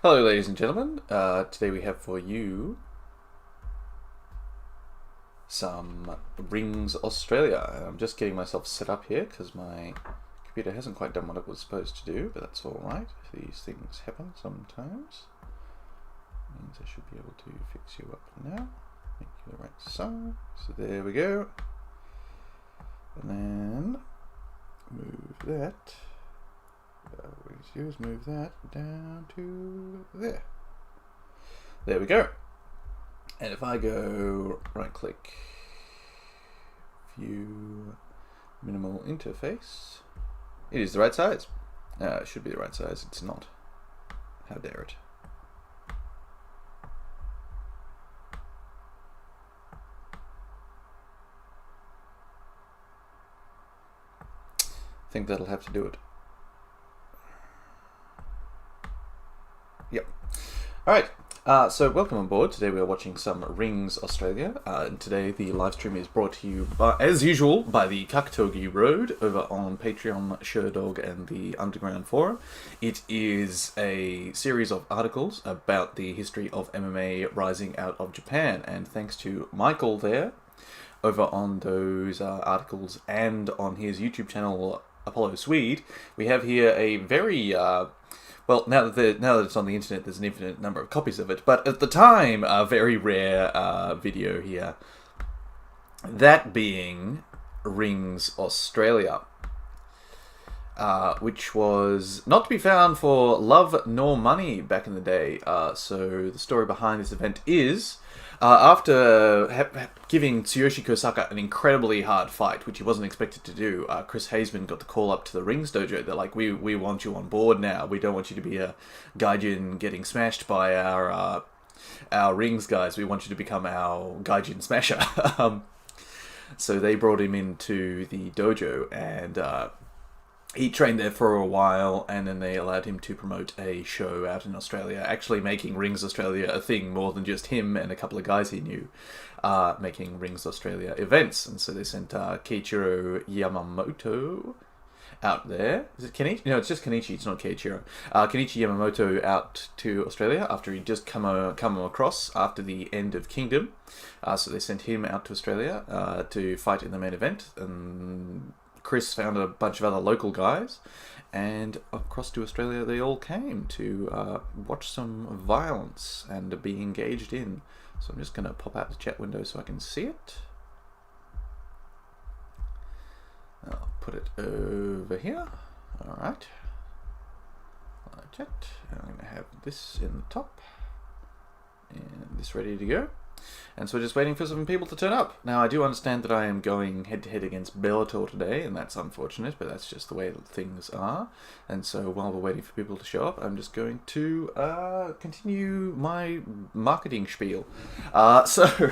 Hello ladies and gentlemen, today we have for you some Rings Australia. And I'm just getting myself set up here because my computer hasn't quite done what it was supposed to do, but that's alright. These things happen sometimes. Means I should be able to fix you up now, make you the right size. So there we go. And then move that. What we do is move that down to there. There we go. And if I go right click, view, minimal interface, it is the right size. It should be the right size. It's not. How dare it. I think that'll have to do it. Yep. Alright, so welcome on board. Today we are watching some Rings Australia, and today the live stream is brought to you, as usual, by the Kakatogi Road over on Patreon, Sherdog and the Underground Forum. It is a series of articles about the history of MMA rising out of Japan, and thanks to Michael there, over on those articles and on his YouTube channel, Apollo Swede, we have here a very... well, now that it's on the internet, there's an infinite number of copies of it. But at the time, a very rare video here. That being Rings Australia, which was not to be found for love nor money back in the day. So the story behind this event is, after giving Tsuyoshi Kohsaka an incredibly hard fight, which he wasn't expected to do, Chris Haseman got the call up to the Rings Dojo. They're like, we want you on board now. We don't want you to be a gaijin getting smashed by our Rings guys. We want you to become our gaijin smasher. So they brought him into the dojo, and he trained there for a while, and then they allowed him to promote a show out in Australia, actually making Rings Australia a thing more than just him and a couple of guys he knew, making Rings Australia events. And so they sent Keiichiro Yamamoto out there. Is it Kenichi? No, it's just Kenichi, it's not Keiichiro. Kenichi Yamamoto out to Australia after he'd just come across after the end of Kingdom. So they sent him out to Australia to fight in the main event, and Chris found a bunch of other local guys, and across to Australia they all came to watch some violence and be engaged in. So I'm just going to pop out the chat window so I can see it. I'll put it over here. Alright. Chat. I'm going to have this in the top, and this ready to go. And so we're just waiting for some people to turn up. Now, I do understand that I am going head-to-head against Bellator today, and that's unfortunate, but that's just the way things are. And so while we're waiting for people to show up, I'm just going to continue my marketing spiel. So,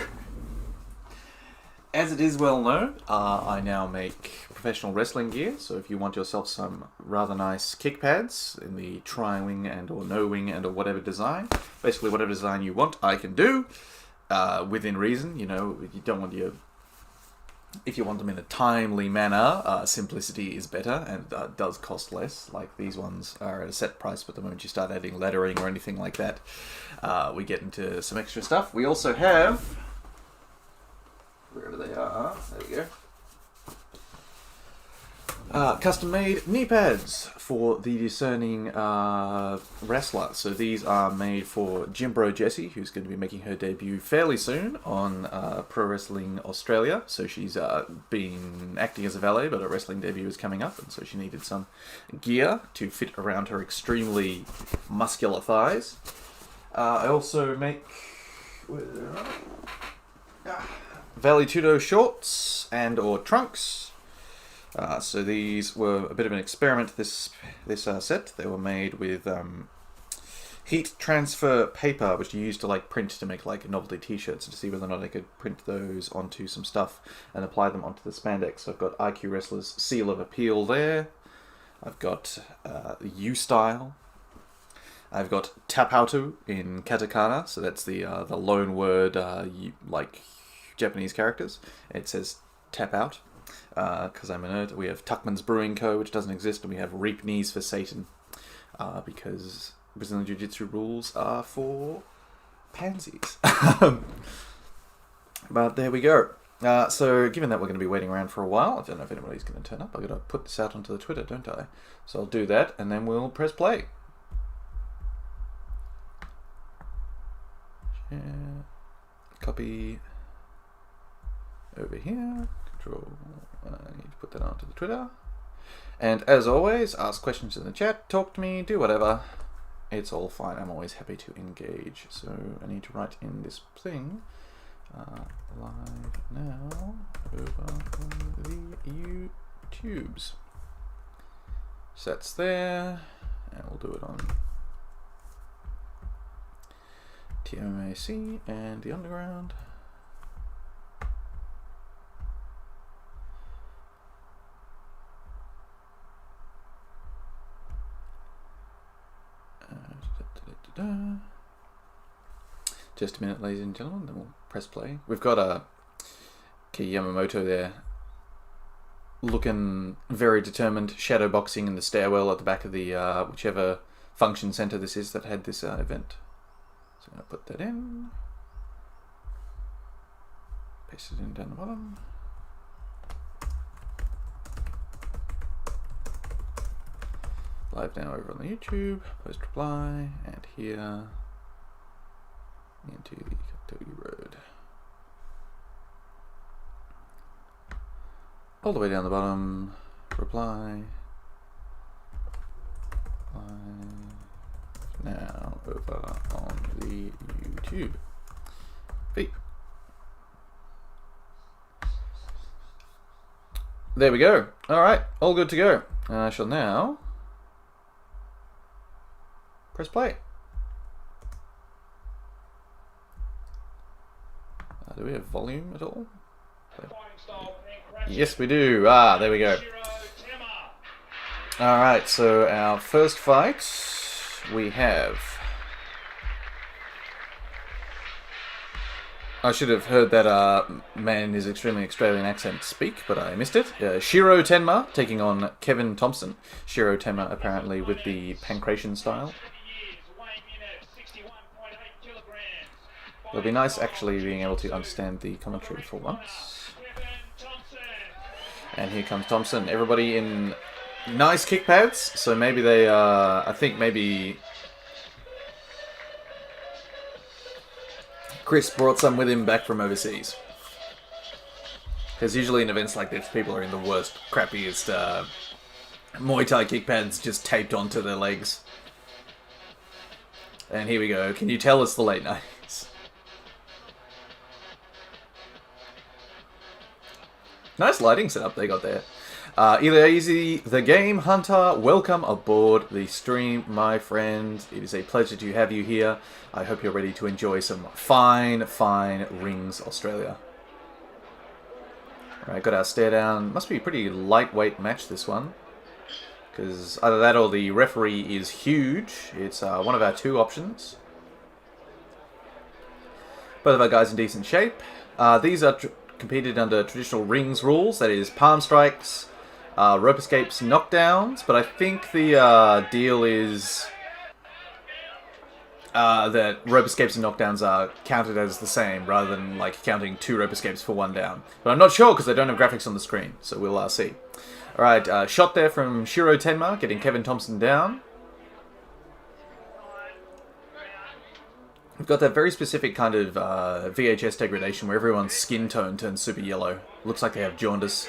as it is well known, I now make professional wrestling gear. So if you want yourself some rather nice kick pads in the tri-wing and or no-wing and or whatever design, basically whatever design you want, I can do. Within reason, you know, you don't want if you want them in a timely manner, simplicity is better, and does cost less. Like these ones are at a set price, but the moment you start adding lettering or anything like that, we get into some extra stuff. We also have, wherever they are, there we go, custom-made knee pads for the discerning wrestler. So these are made for Gym Bro Jessie, who's going to be making her debut fairly soon on Pro Wrestling Australia. So she's been acting as a valet, but her wrestling debut is coming up, and so she needed some gear to fit around her extremely muscular thighs. I also make Valley Tudo shorts and or trunks. So these were a bit of an experiment, this set. They were made with heat transfer paper, which you use to like print to make like novelty t-shirts, to see whether or not I could print those onto some stuff and apply them onto the spandex. So I've got IQ Wrestler's Seal of Appeal there. I've got U-Style. I've got Tapautu in katakana, so that's the loan word like Japanese characters. It says tap out. Because I'm a nerd. We have Tuckman's Brewing Co., which doesn't exist, and we have Reap Knees for Satan, because Brazilian Jiu-Jitsu rules are for pansies. But there we go. So given that we're going to be waiting around for a while, I don't know if anybody's going to turn up. I've got to put this out onto the Twitter, don't I? So I'll do that, and then we'll press play. Share. Copy. Over here. Control. I need to put that onto the Twitter. And as always, ask questions in the chat, talk to me, do whatever. It's all fine. I'm always happy to engage. So I need to write in this thing. Live now over on the YouTubes. So that's there, and we'll do it on TMAC and the Underground. Just a minute, ladies and gentlemen, then we'll press play. We've got a Yamamoto there, looking very determined, shadow boxing in the stairwell at the back of the whichever function center this is that had this event. So I'm going to put that in, paste it in down the bottom. Live now over on the YouTube, post reply, and here into the Kentucky Road. All the way down the bottom, reply. Live now over on the YouTube. Beep. There we go. Alright, all good to go. And I shall now press play. Do we have volume at all? Yes, we do. There we go. Alright, so our first fight, we have... I should have heard that man in his extremely Australian accent speak, but I missed it. Shiro Tenma taking on Kevin Thompson. Shiro Tenma apparently with the pancration style. It'll be nice actually being able to understand the commentary for once. And here comes Thompson. Everybody in nice kick pads. So maybe they, I think maybe Chris brought some with him back from overseas. Because usually in events like this, people are in the worst, crappiest Muay Thai kick pads just taped onto their legs. And here we go. Can you tell it's the late 90s? Nice lighting setup they got there. Either Easy, the Game Hunter, welcome aboard the stream, my friend. It is a pleasure to have you here. I hope you're ready to enjoy some fine, fine rings, Australia. Alright, got our stare down. Must be a pretty lightweight match, this one. Because either that or the referee is huge. It's one of our two options. Both of our guys in decent shape. These are competed under traditional rings rules, that is palm strikes, rope escapes, knockdowns, but I think the deal is that rope escapes and knockdowns are counted as the same, rather than like counting 2 rope escapes for 1 down. But I'm not sure because I don't have graphics on the screen, so we'll see. Alright, shot there from Shiro Tenma, getting Kevin Thompson down. We've got that very specific kind of VHS degradation where everyone's skin tone turns super yellow. Looks like they have jaundice.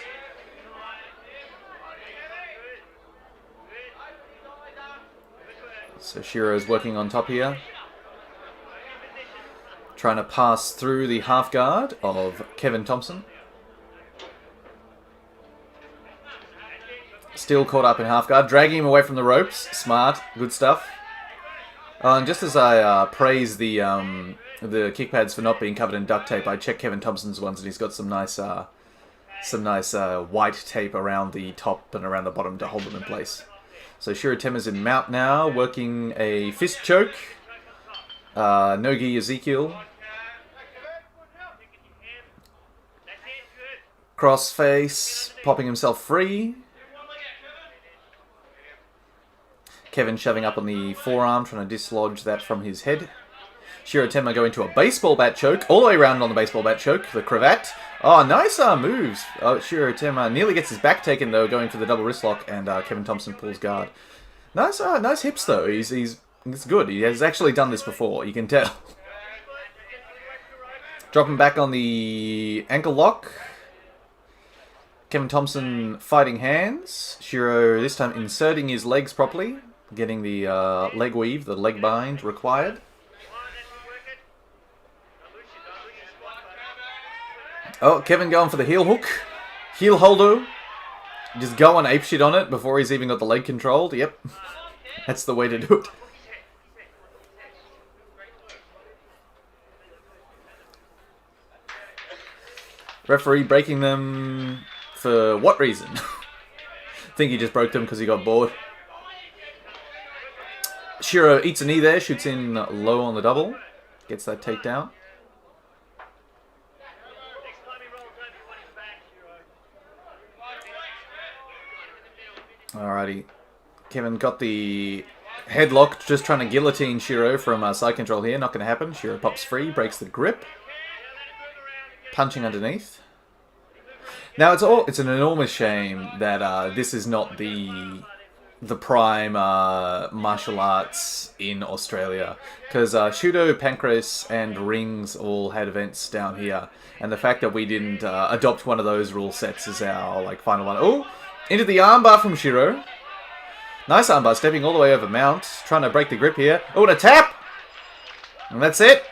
So Shiro's working on top here. Trying to pass through the half guard of Kevin Thompson. Still caught up in half guard. Dragging him away from the ropes. Smart. Good stuff. And just as I praise the kick pads for not being covered in duct tape, I checked Kevin Thompson's ones and he's got some nice white tape around the top and around the bottom to hold them in place. So Shiro Tenma's in mount now, working a fist choke. No-gi Ezekiel. Crossface, popping himself free. Kevin shoving up on the forearm, trying to dislodge that from his head. Shiro Tenma going to a baseball bat choke, all the way around on the baseball bat choke, the cravat. Oh, nice moves. Shiro Tenma nearly gets his back taken, though, going for the double wrist lock, and Kevin Thompson pulls guard. Nice hips, though. It's good. He has actually done this before, you can tell. Dropping back on the ankle lock. Kevin Thompson fighting hands. Shiro this time inserting his legs properly. Getting the leg weave, the leg bind required. Oh, Kevin going for the heel hook. Heel holdo. Just going apeshit on it before he's even got the leg controlled. Yep. That's the way to do it. Referee breaking them for what reason? I think he just broke them because he got bored. Shiro eats a knee there, shoots in low on the double. Gets that takedown. Alrighty. Kevin got the headlock, just trying to guillotine Shiro from side control here. Not going to happen. Shiro pops free, breaks the grip. Punching underneath. Now it's an enormous shame that this is not the prime martial arts in Australia, because Shudo, Pancrase, and Rings all had events down here, and the fact that we didn't adopt one of those rule sets as our final one. Oh, into the armbar from Shiro. Nice armbar, stepping all the way over Mount, trying to break the grip here. Oh, and a tap, and that's it.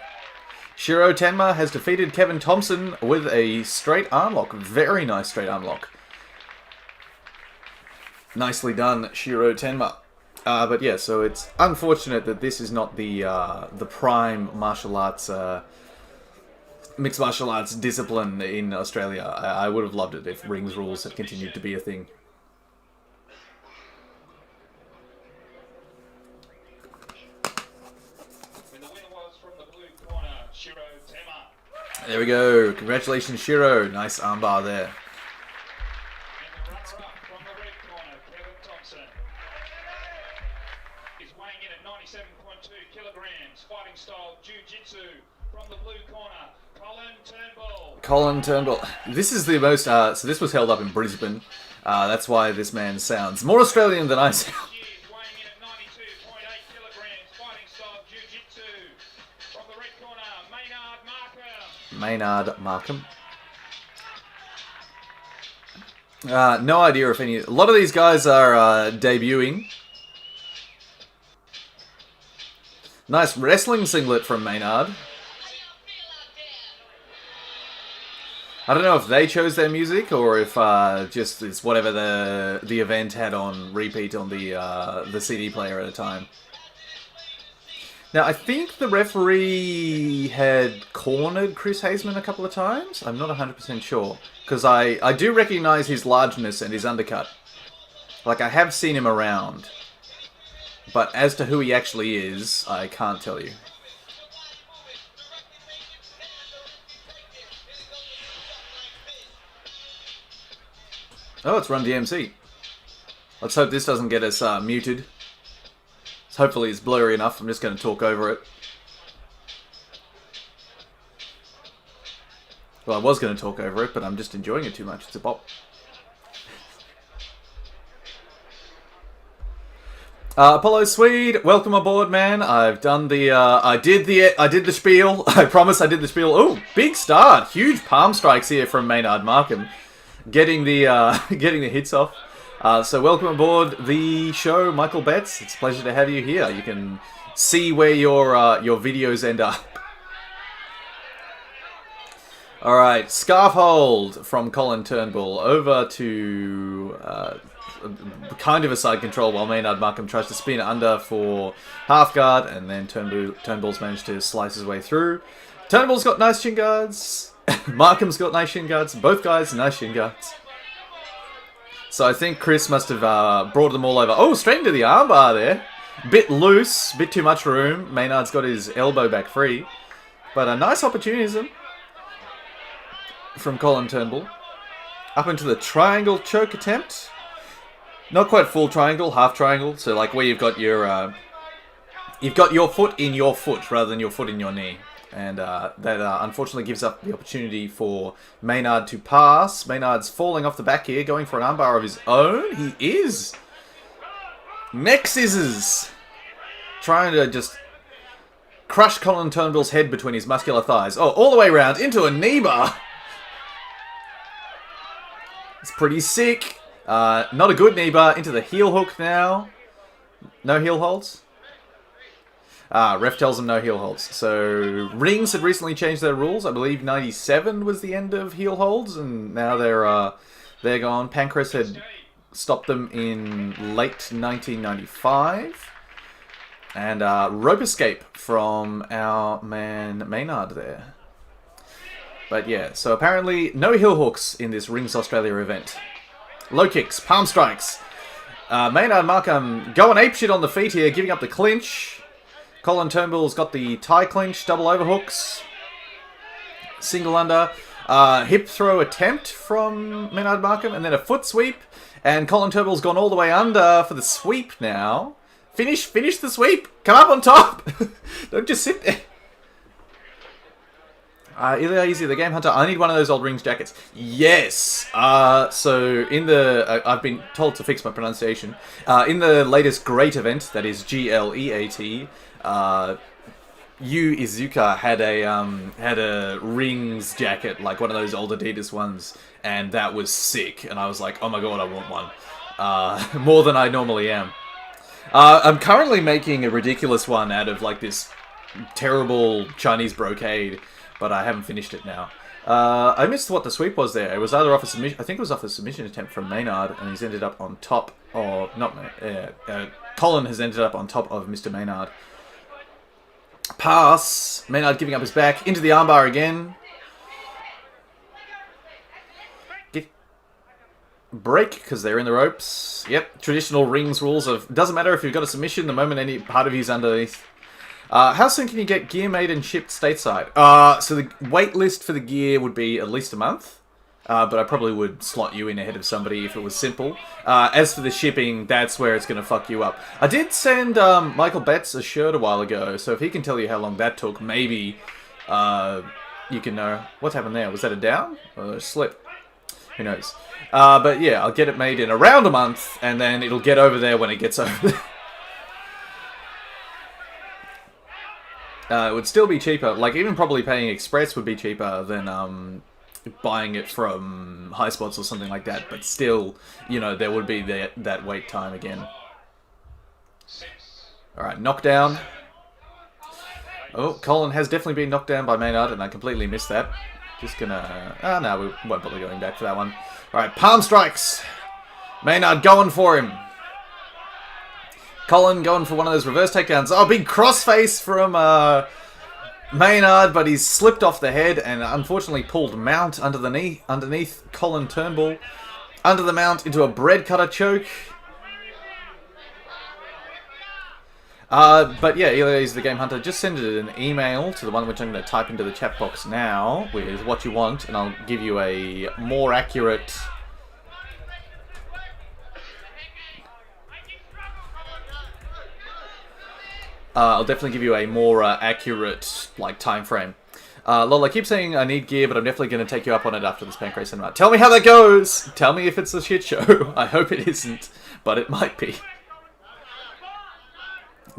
Shiro Tenma has defeated Kevin Thompson with a straight arm lock. Very nice straight arm lock. Nicely done, Shiro Tenma. But yeah, so it's unfortunate that this is not the prime martial arts, mixed martial arts discipline in Australia. I would have loved it if rings rules had continued to be a thing. There we go. Congratulations, Shiro. Nice armbar there. And the runner-up from the red corner, Kevin Thompson, is weighing in at 97.2 kilograms. Fighting style jiu-jitsu from the blue corner, Turnbull. Turnbull. This is the most. So this was held up in Brisbane. That's why this man sounds more Australian than I sound. Weighing in at 92.8 kilograms. Fighting style jiu-jitsu from the red corner, Maynard Markham. No idea if any. A lot of these guys are debuting. Nice wrestling singlet from Maynard. I don't know if they chose their music or if just it's whatever the event had on repeat on the CD player at a time. Now, I think the referee had cornered Chris Haseman a couple of times. I'm not 100% sure. Because I do recognize his largeness and his undercut. Like, I have seen him around. But as to who he actually is, I can't tell you. Oh, it's Run DMC. Let's hope this doesn't get us muted. Hopefully it's blurry enough. I'm just going to talk over it. Well, I was going to talk over it, but I'm just enjoying it too much. It's a bop. Apollo Swede, welcome aboard, man. I've done the I did the spiel. I promise I did the spiel. Oh, big start. Huge palm strikes here from Maynard Markham. Getting the getting the hits off. So welcome aboard the show, Michael Betts. It's a pleasure to have you here. You can see where your videos end up. All right, scarf hold from Turnbull over to kind of a side control while Maynard Markham tries to spin under for half guard, and then Turnbull's managed to slice his way through. Turnbull's got nice shin guards. Markham's got nice shin guards. Both guys nice shin guards. So I think Chris must have brought them all over. Oh, straight into the armbar there. Bit loose, bit too much room. Maynard's got his elbow back free. But a nice opportunism from Turnbull. Up into the triangle choke attempt. Not quite full triangle, half triangle. So like where you've got your foot in your foot rather than your foot in your knee. And that unfortunately gives up the opportunity for Maynard to pass. Maynard's falling off the back here, going for an armbar of his own. He is. Neck scissors. Trying to just crush Colin Turnbull's head between his muscular thighs. Oh, all the way around into a knee bar. It's pretty sick. Not a good knee bar. Into the heel hook now. No heel holds. Ref tells him no heel holds. So, rings had recently changed their rules. I believe 97 was the end of heel holds, and now they're gone. Pancras had stopped them in late 1995. And rope escape from our man Maynard there. But yeah, so apparently no heel hooks in this Rings Australia event. Low kicks, palm strikes. Maynard Markham going apeshit on the feet here, giving up the clinch. Colin Turnbull's got the tie clinch, double overhooks, single under, hip throw attempt from Maynard Markham, and then a foot sweep. And Colin Turnbull's gone all the way under for the sweep now. Finish the sweep. Come up on top. Don't just sit there. Ilya Easy, the Game Hunter. I need one of those old Rings jackets. Yes. So in the I've been told to fix my pronunciation. In the latest great event, that is GLEAT. Yu Izuka had a Rings jacket, like one of those old Adidas ones, and that was sick. And I was like, oh my god, I want one. More than I normally am. I'm currently making a ridiculous one out of like this terrible Chinese brocade, but I haven't finished it now. I missed what the sweep was there. It was either off a submission. I think it was off a submission attempt from Maynard, and he's ended up on top. Or not. Colin has ended up on top of Mr. Maynard. Pass. Maynard giving up his back into the armbar again. Break, because they're in the ropes. Yep, traditional Rings rules of... Doesn't matter if you've got a submission the moment any part of you's underneath. How soon can you get gear made and shipped stateside? So the wait list for the gear would be at least a month. But I probably would slot you in ahead of somebody if it was simple. As for the shipping, that's where it's going to fuck you up. I did send Michael Betts a shirt a while ago, so if he can tell you how long that took, maybe you can know. What happened there? Was that a down? Or a slip? Who knows? But yeah, I'll get it made in around a month, and then it'll get over there when it gets over there. It would still be cheaper. Like, even probably paying express would be cheaper than buying it from High Spots or something like that. But still, you know, there would be that wait time again. Alright, knockdown. Oh, Colin has definitely been knocked down by Maynard, and I completely missed that. Just gonna... no, we won't bother going back for that one. Alright, palm strikes. Maynard going for him. Colin going for one of those reverse takedowns. Oh, big crossface from Maynard, but he's slipped off the head and unfortunately pulled mount under the knee, underneath Colin Turnbull. Under the mount into a bread cutter choke. But yeah, Ilya's the Game Hunter. Just send it an email to the one which I'm going to type into the chat box now with what you want, and I'll give you a more accurate... I'll definitely give you a more accurate like time frame. Lol, I keep saying I need gear, but I'm definitely going to take you up on it after this Pancrase Cinema. Tell me how that goes! Tell me if it's a shit show. I hope it isn't, but it might be.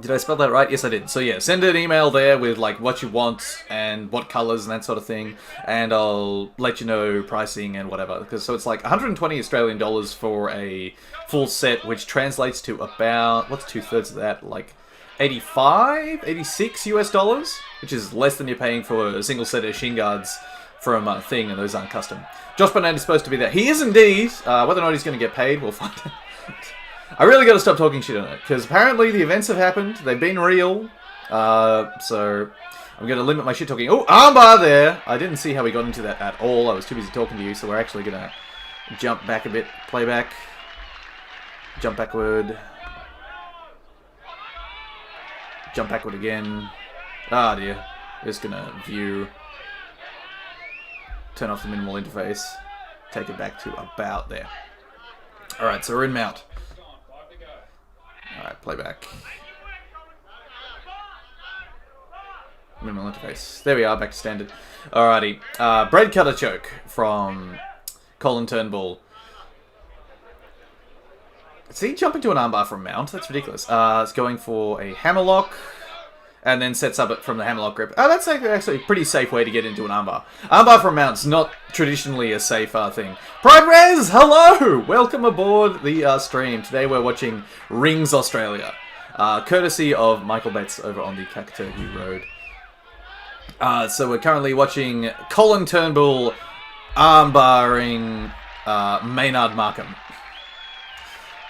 Did I spell that right? Yes, I did. So yeah, send an email there with like what you want and what colors and that sort of thing, and I'll let you know pricing and whatever. Because so it's like 120 Australian dollars for a full set, which translates to about, what's 2/3 of that? Like 85, 86 US dollars, which is less than you're paying for a single set of shin guards from Thing, and those aren't custom. Josh Burnett is supposed to be there. He is indeed. Whether or not he's going to get paid, we'll find out. I really got to stop talking shit on it, because apparently the events have happened, they've been real, so I'm going to limit my shit talking. Oh, armbar there! I didn't see how we got into that at all, I was too busy talking to you, so we're actually going to jump back a bit, playback, jump backward, jump backward again, ah dear, just going to view, turn off the minimal interface, take it back to about there. Alright, so we're in mount. Alright, playback. Minimal interface. There we are, back to standard. Alrighty. Bread cutter choke from Colin Turnbull. Is he jumping to an armbar from mount? That's ridiculous. It's going for a hammerlock. And then sets up it from the hammerlock grip. Oh, that's actually a pretty safe way to get into an armbar. Armbar from mount's not traditionally a safe thing. Pride Rez, hello! Welcome aboard the stream. Today we're watching Rings Australia. Courtesy of Michael Betts over on the Kakatogi Road. So we're currently watching Colin Turnbull armbarring Maynard Markham.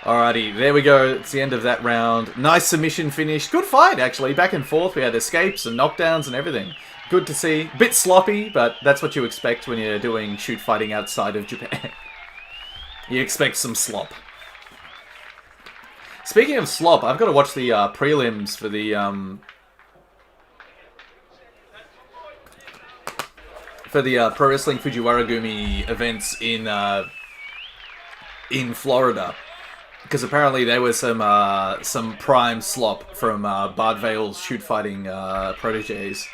Alrighty, there we go. It's the end of that round. Nice submission finish. Good fight, actually. Back and forth. We had escapes and knockdowns and everything. Good to see. Bit sloppy, but that's what you expect when you're doing shoot fighting outside of Japan. You expect some slop. Speaking of slop, I've got to watch the prelims for the Pro Wrestling Fujiwara Gumi events in Florida. Because apparently there was some prime slop from Bard Vale's shoot fighting proteges.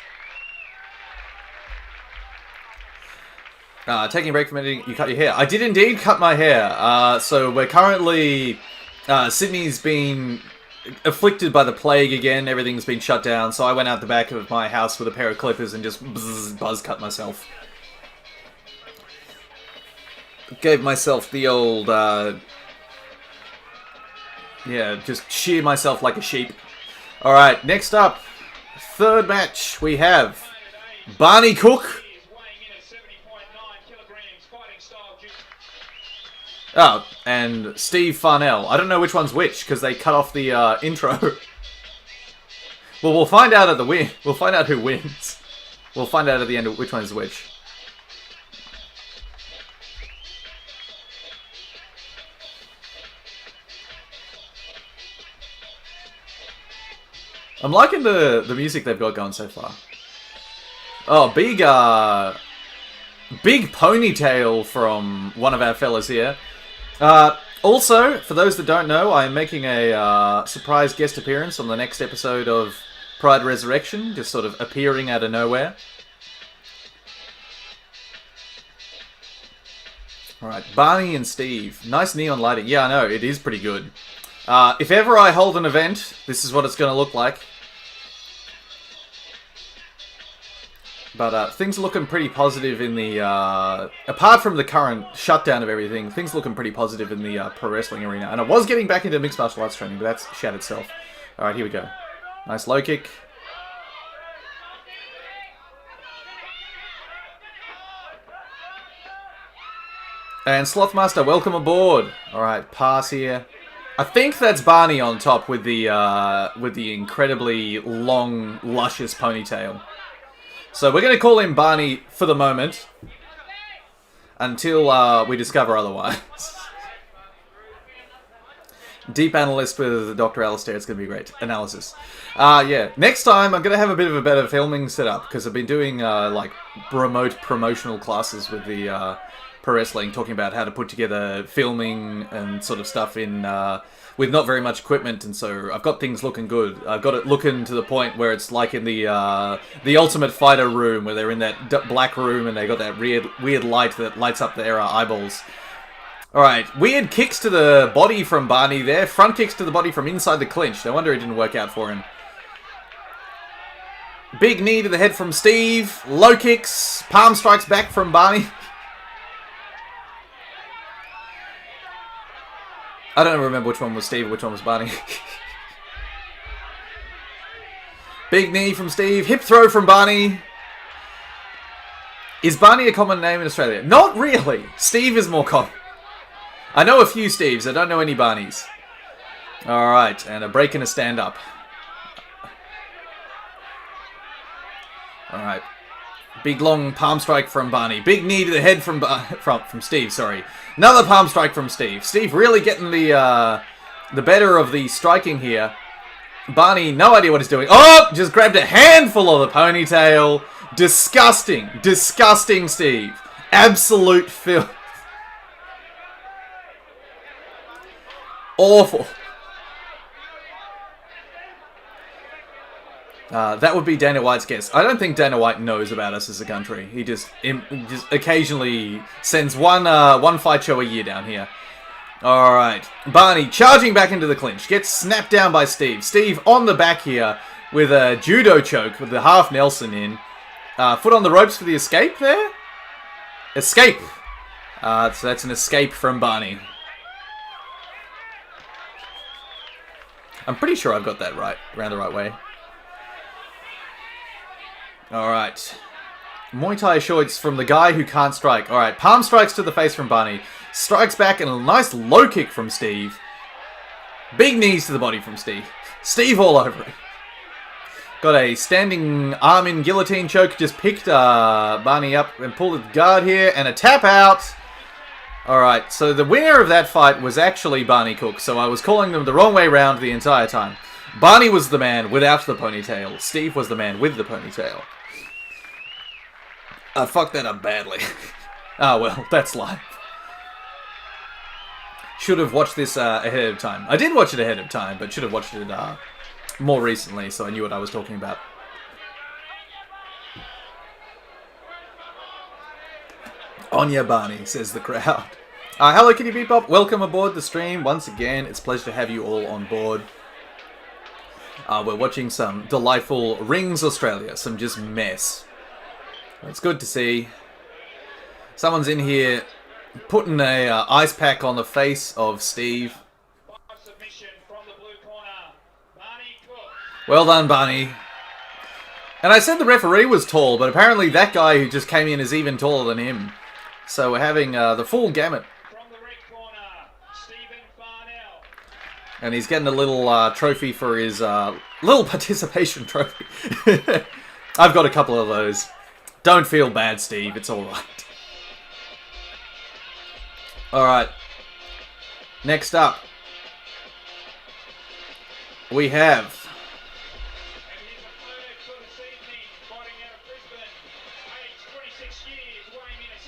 Taking a break from editing, you cut your hair. I did indeed cut my hair. So we're currently... Sydney's been afflicted by the plague again. Everything's been shut down. So I went out the back of my house with a pair of clippers and just buzz cut myself. Gave myself the old... yeah, just shear myself like a sheep. Alright, next up, third match, we have Barney Cooke. Oh, and Steve Farnell. I don't know which one's which, because they cut off the intro. Well, we'll find out at the win. We'll find out who wins. We'll find out at the end of which one is which. I'm liking the music they've got going so far. Oh, big ponytail from one of our fellas here. Also, for those that don't know, I'm making a surprise guest appearance on the next episode of Pride Resurrection, just sort of appearing out of nowhere. Alright, Barney and Steve. Nice neon lighting. Yeah, I know, it is pretty good. If ever I hold an event, this is what it's going to look like. But things are looking pretty positive in the... apart from the current shutdown of everything, things looking pretty positive in the pro wrestling arena. And I was getting back into mixed martial arts training, but that's shat itself. Alright, here we go. Nice low kick. And Slothmaster, welcome aboard. Alright, pass here. I think that's Barney on top with the incredibly long, luscious ponytail. So we're going to call him Barney for the moment, until we discover otherwise. Deep analyst with Dr. Alistair, it's going to be great. Analysis. Yeah, next time I'm going to have a bit of a better filming setup, because I've been doing like remote promotional classes with the pro wrestling, talking about how to put together filming and sort of stuff in with not very much equipment, and so I've got things looking good. I've got it looking to the point where it's like in the Ultimate Fighter room, where they're in that black room and they got that weird light that lights up their eyeballs. Alright, weird kicks to the body from Barney there, front kicks to the body from inside the clinch. No wonder it didn't work out for him. Big knee to the head from Steve, low kicks, palm strikes back from Barney. I don't remember which one was Steve, which one was Barney. Big knee from Steve. Hip throw from Barney. Is Barney a common name in Australia? Not really. Steve is more common. I know a few Steves. I don't know any Barneys. Alright, and a break and a stand-up. Alright. Big long palm strike from Barney. Big knee to the head from Steve, sorry. Another palm strike from Steve. Steve really getting the better of the striking here. Barney, no idea what he's doing. Oh! Just grabbed a handful of the ponytail. Disgusting. Disgusting, Steve. Absolute filth. Awful. That would be Dana White's guess. I don't think Dana White knows about us as a country. He just occasionally sends one fight show a year down here. Alright. Barney charging back into the clinch. Gets snapped down by Steve. Steve on the back here with a judo choke with the half Nelson in. Foot on the ropes for the escape there? Escape! So that's an escape from Barney. I'm pretty sure I've got that right, around the right way. Alright. Muay Thai shorts from the guy who can't strike. Alright, palm strikes to the face from Barney. Strikes back and a nice low kick from Steve. Big knees to the body from Steve. Steve all over it. Got a standing arm in guillotine choke. Just picked Barney up and pulled the guard here. And a tap out. Alright, so the winner of that fight was actually Barney Cooke. So I was calling them the wrong way round the entire time. Barney was the man without the ponytail. Steve was the man with the ponytail. I fucked that up badly. Ah, well, that's life. Should have watched this ahead of time. I did watch it ahead of time, but should have watched it more recently so I knew what I was talking about. On ya, Barney, says the crowd. Hello, Kitty Bebop. Welcome aboard the stream once again. It's a pleasure to have you all on board. We're watching some delightful Rings Australia. Some just mess. It's good to see. Someone's in here putting a ice pack on the face of Steve. Well done, Barney. And I said the referee was tall, but apparently that guy who just came in is even taller than him. So we're having the full gamut. From the red corner, Stephen Farnell. And he's getting a little trophy for his little participation trophy. I've got a couple of those. Don't feel bad, Steve. It's alright. Alright. Next up, we have... And here's a photo for this evening, fighting out of Brisbane, age 26 years, weighing in at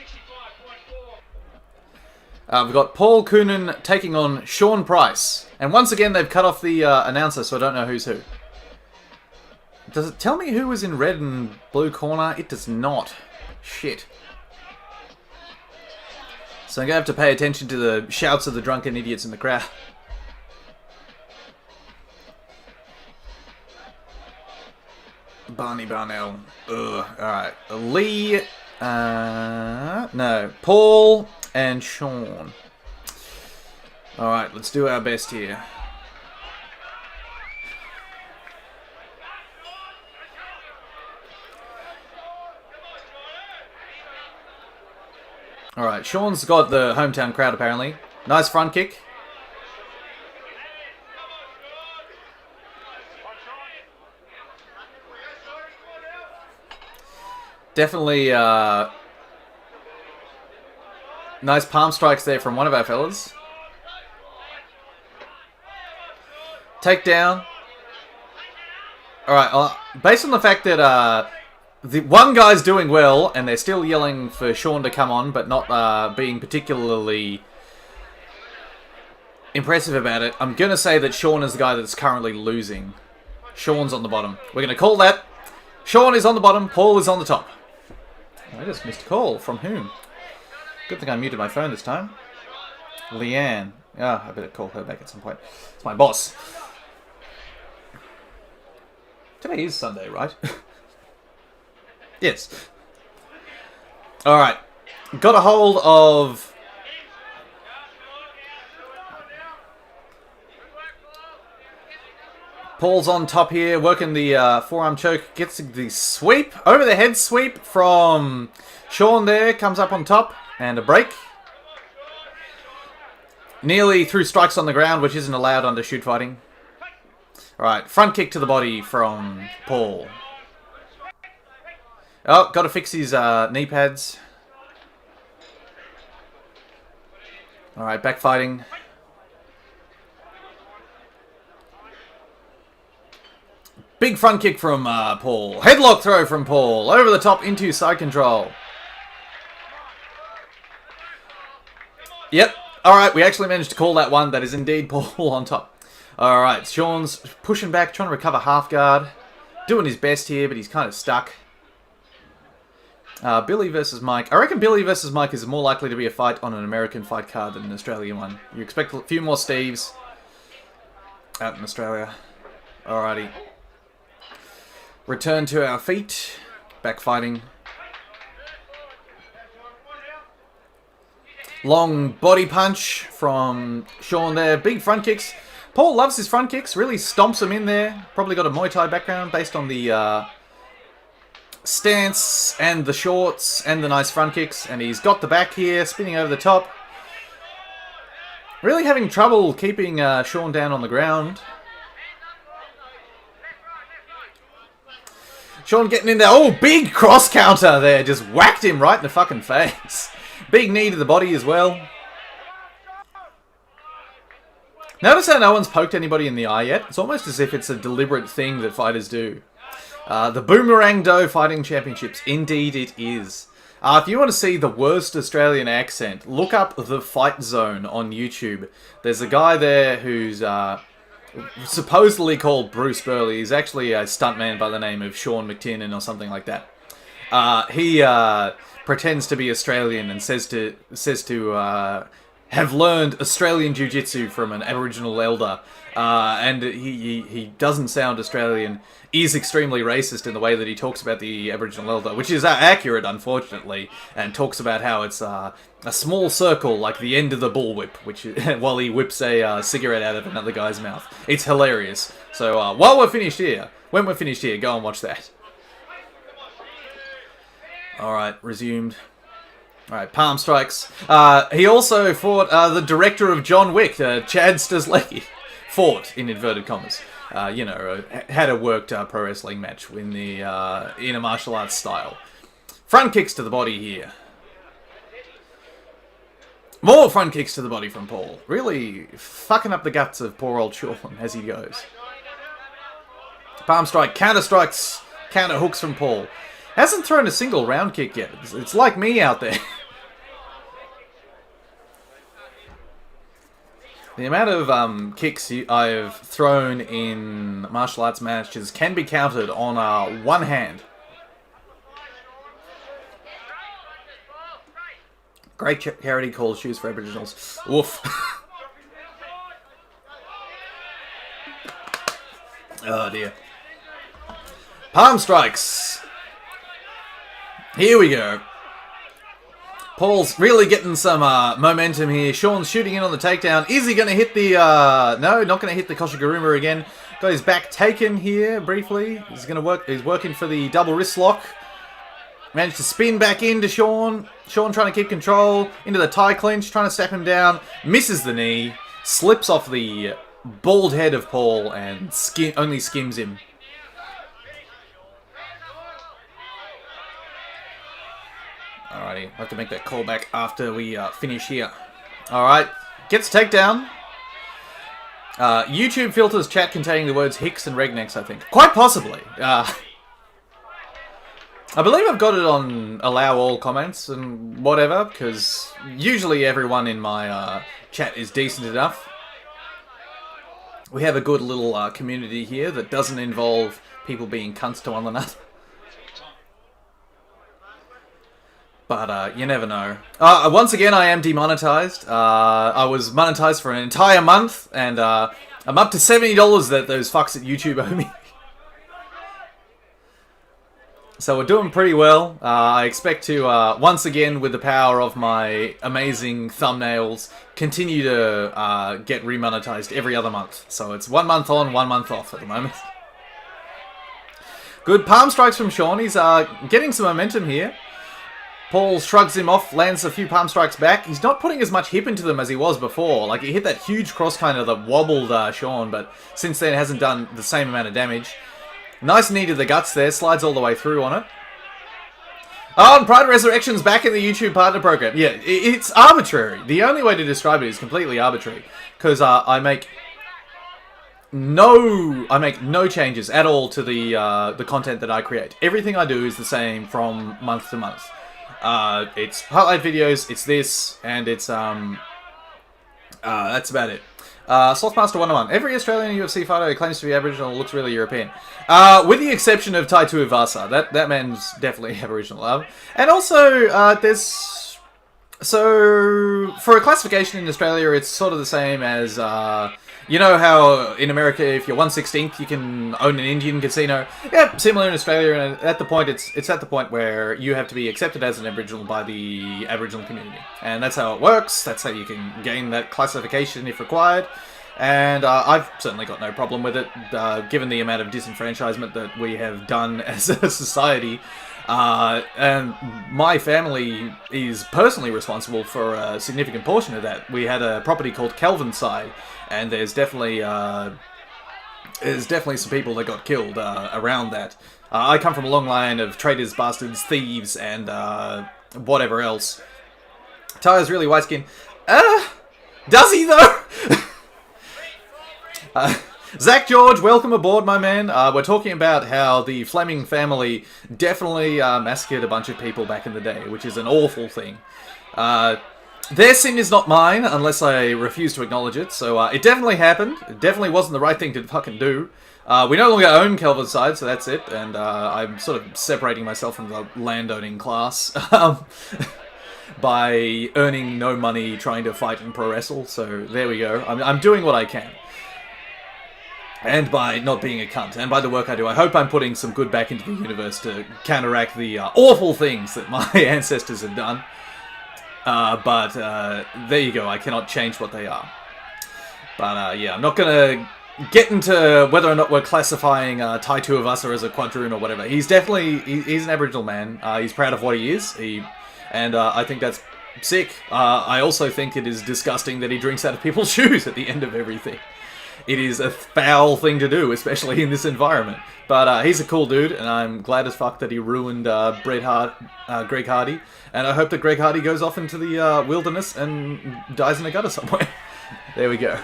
65.4. we've got Paul Coonan taking on Sean Price. And once again, they've cut off the announcer, so I don't know who's who. Does it tell me who was in red and blue corner? It does not. Shit. So I'm going to have to pay attention to the shouts of the drunken idiots in the crowd. Barney Barnell. Ugh. Alright. Lee. No. Paul and Sean. Alright, let's do our best here. Alright, Sean's got the hometown crowd apparently. Nice front kick. Definitely nice palm strikes there from one of our fellas. Takedown. Alright, based on the fact that the one guy's doing well, and they're still yelling for Sean to come on, but not being particularly impressive about it. I'm going to say that Sean is the guy that's currently losing. Sean's on the bottom. We're going to call that. Sean is on the bottom, Paul is on the top. I just missed a call. From whom? Good thing I muted my phone this time. Leanne. Ah, I better call her back at some point. It's my boss. Today is Sunday, right? Yes. Alright. Got a hold of... Paul's on top here, working the forearm choke. Gets the sweep, over the head sweep from Sean there. Comes up on top. And a break. Nearly threw strikes on the ground, which isn't allowed under shoot fighting. Alright, front kick to the body from Paul. Oh, got to fix his knee pads. Alright, back fighting. Big front kick from Paul. Headlock throw from Paul. Over the top into side control. Yep. Alright, we actually managed to call that one. That is indeed Paul on top. Alright, Sean's pushing back, trying to recover half guard. doing his best here, but he's kind of stuck. Billy versus Mike. I reckon Billy versus Mike is more likely to be a fight on an American fight card than an Australian one. You expect a few more Steves out in Australia. Alrighty. Return to our feet. Back fighting. Long body punch from Sean there. Big front kicks. Paul loves his front kicks. Really stomps them in there. Probably got a Muay Thai background based on the stance and the shorts and the nice front kicks. And he's got the back here, spinning over the top. Really having trouble keeping Sean down on the ground. Sean getting in there. Oh, big cross counter there. Just whacked him right in the fucking face. Big knee to the body as well. Notice how no one's poked anybody in the eye yet? It's almost as if it's a deliberate thing that fighters do. The Boomerang Do Fighting Championships. Indeed it is. If you want to see the worst Australian accent, look up The Fight Zone on YouTube. There's a guy there who's supposedly called Bruce Burley. He's actually a stuntman by the name of Sean McTiernan or something like that. He pretends to be Australian and says to have learned Australian Jiu-Jitsu from an Aboriginal elder. And he doesn't sound Australian. Is extremely racist in the way that he talks about the Aboriginal elder, which is accurate, unfortunately, and talks about how it's a small circle like the end of the bullwhip, which while he whips a cigarette out of another guy's mouth. It's hilarious. So when we're finished here, go and watch that. Alright, resumed. Alright, palm strikes. He also fought the director of John Wick, Chad Stahelski. Fought, in inverted commas. Had a worked pro wrestling match in the inner martial arts style. Front kicks to the body here. More front kicks to the body from Paul. Really fucking up the guts of poor old Sean as he goes. Palm strike, counter strikes, counter hooks from Paul. Hasn't thrown a single round kick yet. It's like me out there. The amount of kicks I've thrown in martial arts matches can be counted on one hand. Great charity called Shoes for Aboriginals. Woof. Oh dear. Palm strikes. Here we go. Paul's really getting some momentum here. Sean's shooting in on the takedown. Is he going to hit the... No, not going to hit the Koshiguruma again. Got his back taken here briefly. He's going to work. He's working for the double wrist lock. Managed to spin back into Sean. Sean trying to keep control. Into the tie clinch. Trying to step him down. Misses the knee. Slips off the bald head of Paul and only skims him. Alrighty, I'll have to make that call back after we finish here. Alright, gets takedown. YouTube filters chat containing the words Hicks and Regnecks, I think. Quite possibly. I believe I've got it on allow all comments and whatever, because usually everyone in my chat is decent enough. We have a good little community here that doesn't involve people being cunts to one another. But you never know. Once again, I am demonetized. I was monetized for an entire month, and I'm up to $70 that those fucks at YouTube owe me. So we're doing pretty well. I expect to, once again, with the power of my amazing thumbnails, continue to get remonetized every other month. So it's 1 month on, 1 month off at the moment. Good palm strikes from Sean. He's getting some momentum here. Paul shrugs him off, lands a few palm strikes back. He's not putting as much hip into them as he was before. Like, he hit that huge cross kind of that wobbled Sean, but since then hasn't done the same amount of damage. Nice knee to the guts there, slides all the way through on it. Oh, and Pride Resurrection's back in the YouTube partner program. Yeah, it's arbitrary. The only way to describe it is completely arbitrary. Because I make no changes at all to the content that I create. Everything I do is the same from month to month. It's highlight videos, it's this, and it's that's about it. Slothmaster 101. Every Australian UFC fighter who claims to be Aboriginal looks really European. With the exception of Tai Tuivasa. That man's definitely Aboriginal. And also, there's... So, for a classification in Australia, it's sort of the same as... you know how in America, if you're 1/16th, you can own an Indian casino? Yeah, similar in Australia, and at the point, it's at the point where you have to be accepted as an Aboriginal by the Aboriginal community. And that's how it works, that's how you can gain that classification if required. And I've certainly got no problem with it, given the amount of disenfranchisement that we have done as a society. And my family is personally responsible for a significant portion of that. We had a property called Kelvinside, and there's definitely some people that got killed around that. I come from a long line of traitors, bastards, thieves, and whatever else. Tyler's really white skin. Does he though? Zach George, welcome aboard, my man. We're talking about how the Fleming family definitely massacred a bunch of people back in the day, which is an awful thing. Their sin is not mine, unless I refuse to acknowledge it, so it definitely happened. It definitely wasn't the right thing to fucking do. We no longer own Kelvinside, so that's it, and I'm sort of separating myself from the landowning class by earning no money trying to fight in pro wrestle, so there we go. I'm doing what I can. And by not being a cunt, and by the work I do, I hope I'm putting some good back into the universe to counteract the awful things that my ancestors have done. But there you go, I cannot change what they are. But yeah, I'm not going to get into whether or not we're classifying Tai Tuivasa as a quadroon or whatever. He's definitely, he's an Aboriginal man. He's proud of what he is, and I think that's sick. I also think it is disgusting that he drinks out of people's shoes at the end of everything. It is a foul thing to do, especially in this environment. But he's a cool dude, and I'm glad as fuck that he ruined Greg Hardy. And I hope that Greg Hardy goes off into the wilderness and dies in a gutter somewhere. There we go.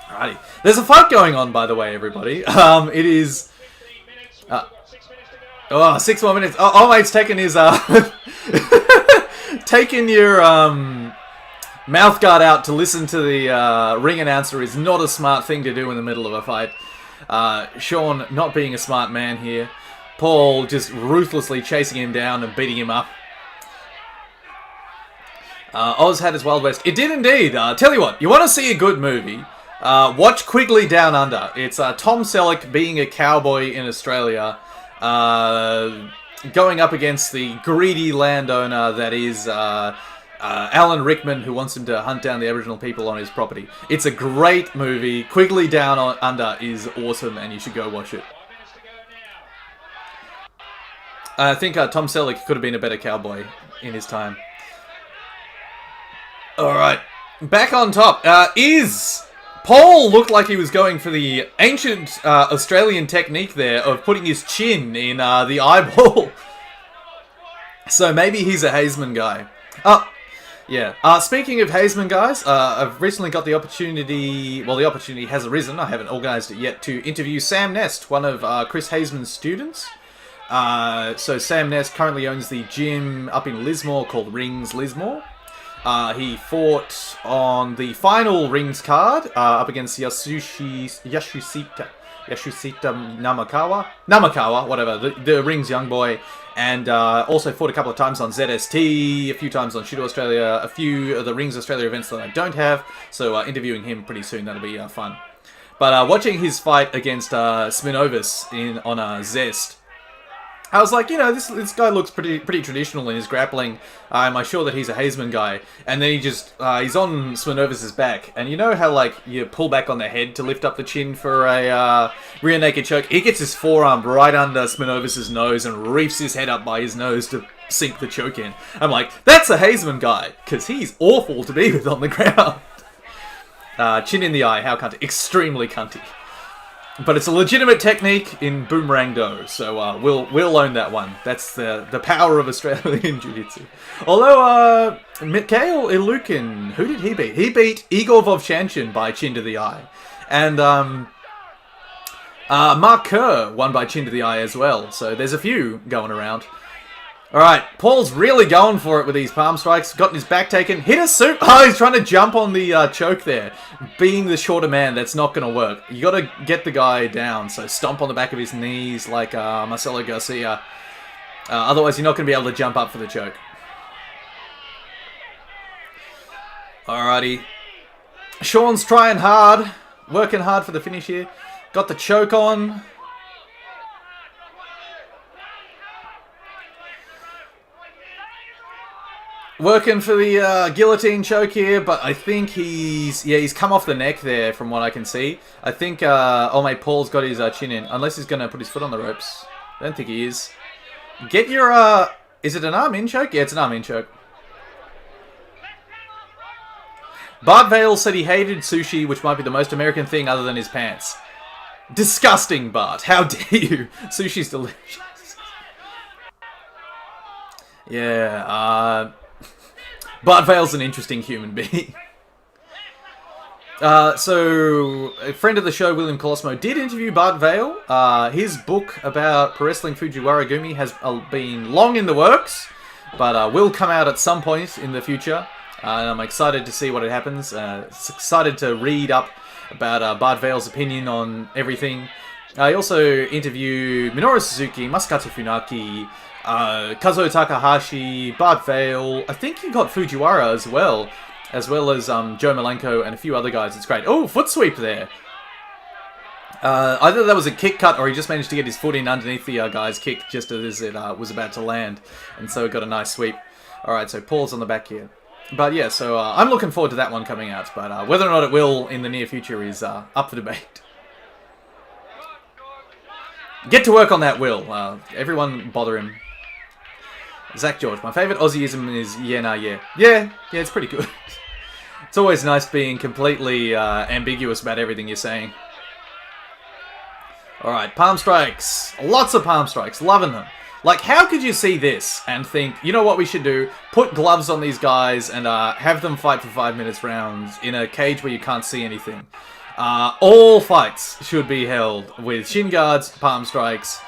Alrighty. There's a fight going on, by the way, everybody. It is... 6 more minutes. Oh, mate's taking his... taking your... mouth guard out to listen to the ring announcer is not a smart thing to do in the middle of a fight. Sean not being a smart man here. Paul just ruthlessly chasing him down and beating him up. Oz had his Wild West. It did indeed. Tell you what, you want to see a good movie? Watch Quigley Down Under. It's Tom Selleck being a cowboy in Australia, going up against the greedy landowner that is... Alan Rickman, who wants him to hunt down the Aboriginal people on his property. It's a great movie. Quigley Down Under is awesome, and you should go watch it. I think Tom Selleck could have been a better cowboy in his time. Alright, back on top. Paul looked like he was going for the ancient Australian technique there of putting his chin in the eyeball. So maybe he's a Hazeman guy. Yeah. Speaking of Hazeman guys, I've recently got the opportunity... Well, the opportunity has arisen. I haven't organised it yet to interview Sam Nest, one of Chris Hazeman's students. So Sam Nest currently owns the gym up in Lismore called Rings Lismore. He fought on the final Rings card up against Yashusita Namakawa, whatever, the Rings young boy. And also fought a couple of times on ZST, a few times on Shooter Australia, a few of the Rings Australia events that I don't have. So interviewing him pretty soon, that'll be fun. But watching his fight against Sminovis on Zest, I was like, you know, this guy looks pretty traditional in his grappling. Am I sure that he's a Hazeman guy? And then he just, he's on Sminovis' back. And you know how, like, you pull back on the head to lift up the chin for a rear naked choke? He gets his forearm right under Sminovis' nose and reefs his head up by his nose to sink the choke in. I'm like, that's a Hazeman guy, because he's awful to be with on the ground. Chin in the eye, how cunty. Extremely cunty. But it's a legitimate technique in Boomerang Do, so we'll own that one. That's the power of Australian Jiu-Jitsu. Although, Mikhail Ilukin, who did he beat? He beat Igor Vovchanchin by chin to the eye. And Mark Kerr won by chin to the eye as well, so there's a few going around. Alright, Paul's really going for it with these palm strikes. Gotten his back taken. Hit a soup. Oh, he's trying to jump on the choke there. Being the shorter man, that's not going to work. You got to get the guy down. So stomp on the back of his knees like Marcelo Garcia. Otherwise, you're not going to be able to jump up for the choke. Alrighty. Sean's trying hard. Working hard for the finish here. Got the choke on. Working for the guillotine choke here, but I think he's come off the neck there from what I can see. I think old mate Paul's got his chin in, unless he's going to put his foot on the ropes. I don't think he is. Get your, is it an arm in choke? Yeah, it's an arm in choke. Bart Vale said he hated sushi, which might be the most American thing other than his pants. Disgusting, Bart. How dare you? Sushi's delicious. Yeah, Bart Vale's an interesting human being. So, a friend of the show, William Colosimo, did interview Bart Vale. His book about pro wrestling Fujiwara Gumi has been long in the works, but will come out at some point in the future. I'm excited to see what it happens. Excited to read up about Bart Vale's opinion on everything. I also interviewed Minoru Suzuki, Masakatsu Funaki, Kazuo Takahashi, Bart Vale. I think he got Fujiwara as well as Joe Malenko and a few other guys. It's great. Oh, foot sweep there. Either that was a kick cut or he just managed to get his foot in underneath the guy's kick just as it was about to land. And so it got a nice sweep. Alright, so Paul's on the back here. But yeah, so I'm looking forward to that one coming out. But whether or not it will in the near future is up for debate. Get to work on that, Will. Everyone bother him. Zach George, my favourite Aussieism is yeah, nah, yeah. Yeah, it's pretty good. It's always nice being completely ambiguous about everything you're saying. Alright, palm strikes. Lots of palm strikes. Loving them. Like, how could you see this and think, you know what we should do? Put gloves on these guys and have them fight for 5 minutes rounds in a cage where you can't see anything. All fights should be held with shin guards, palm strikes,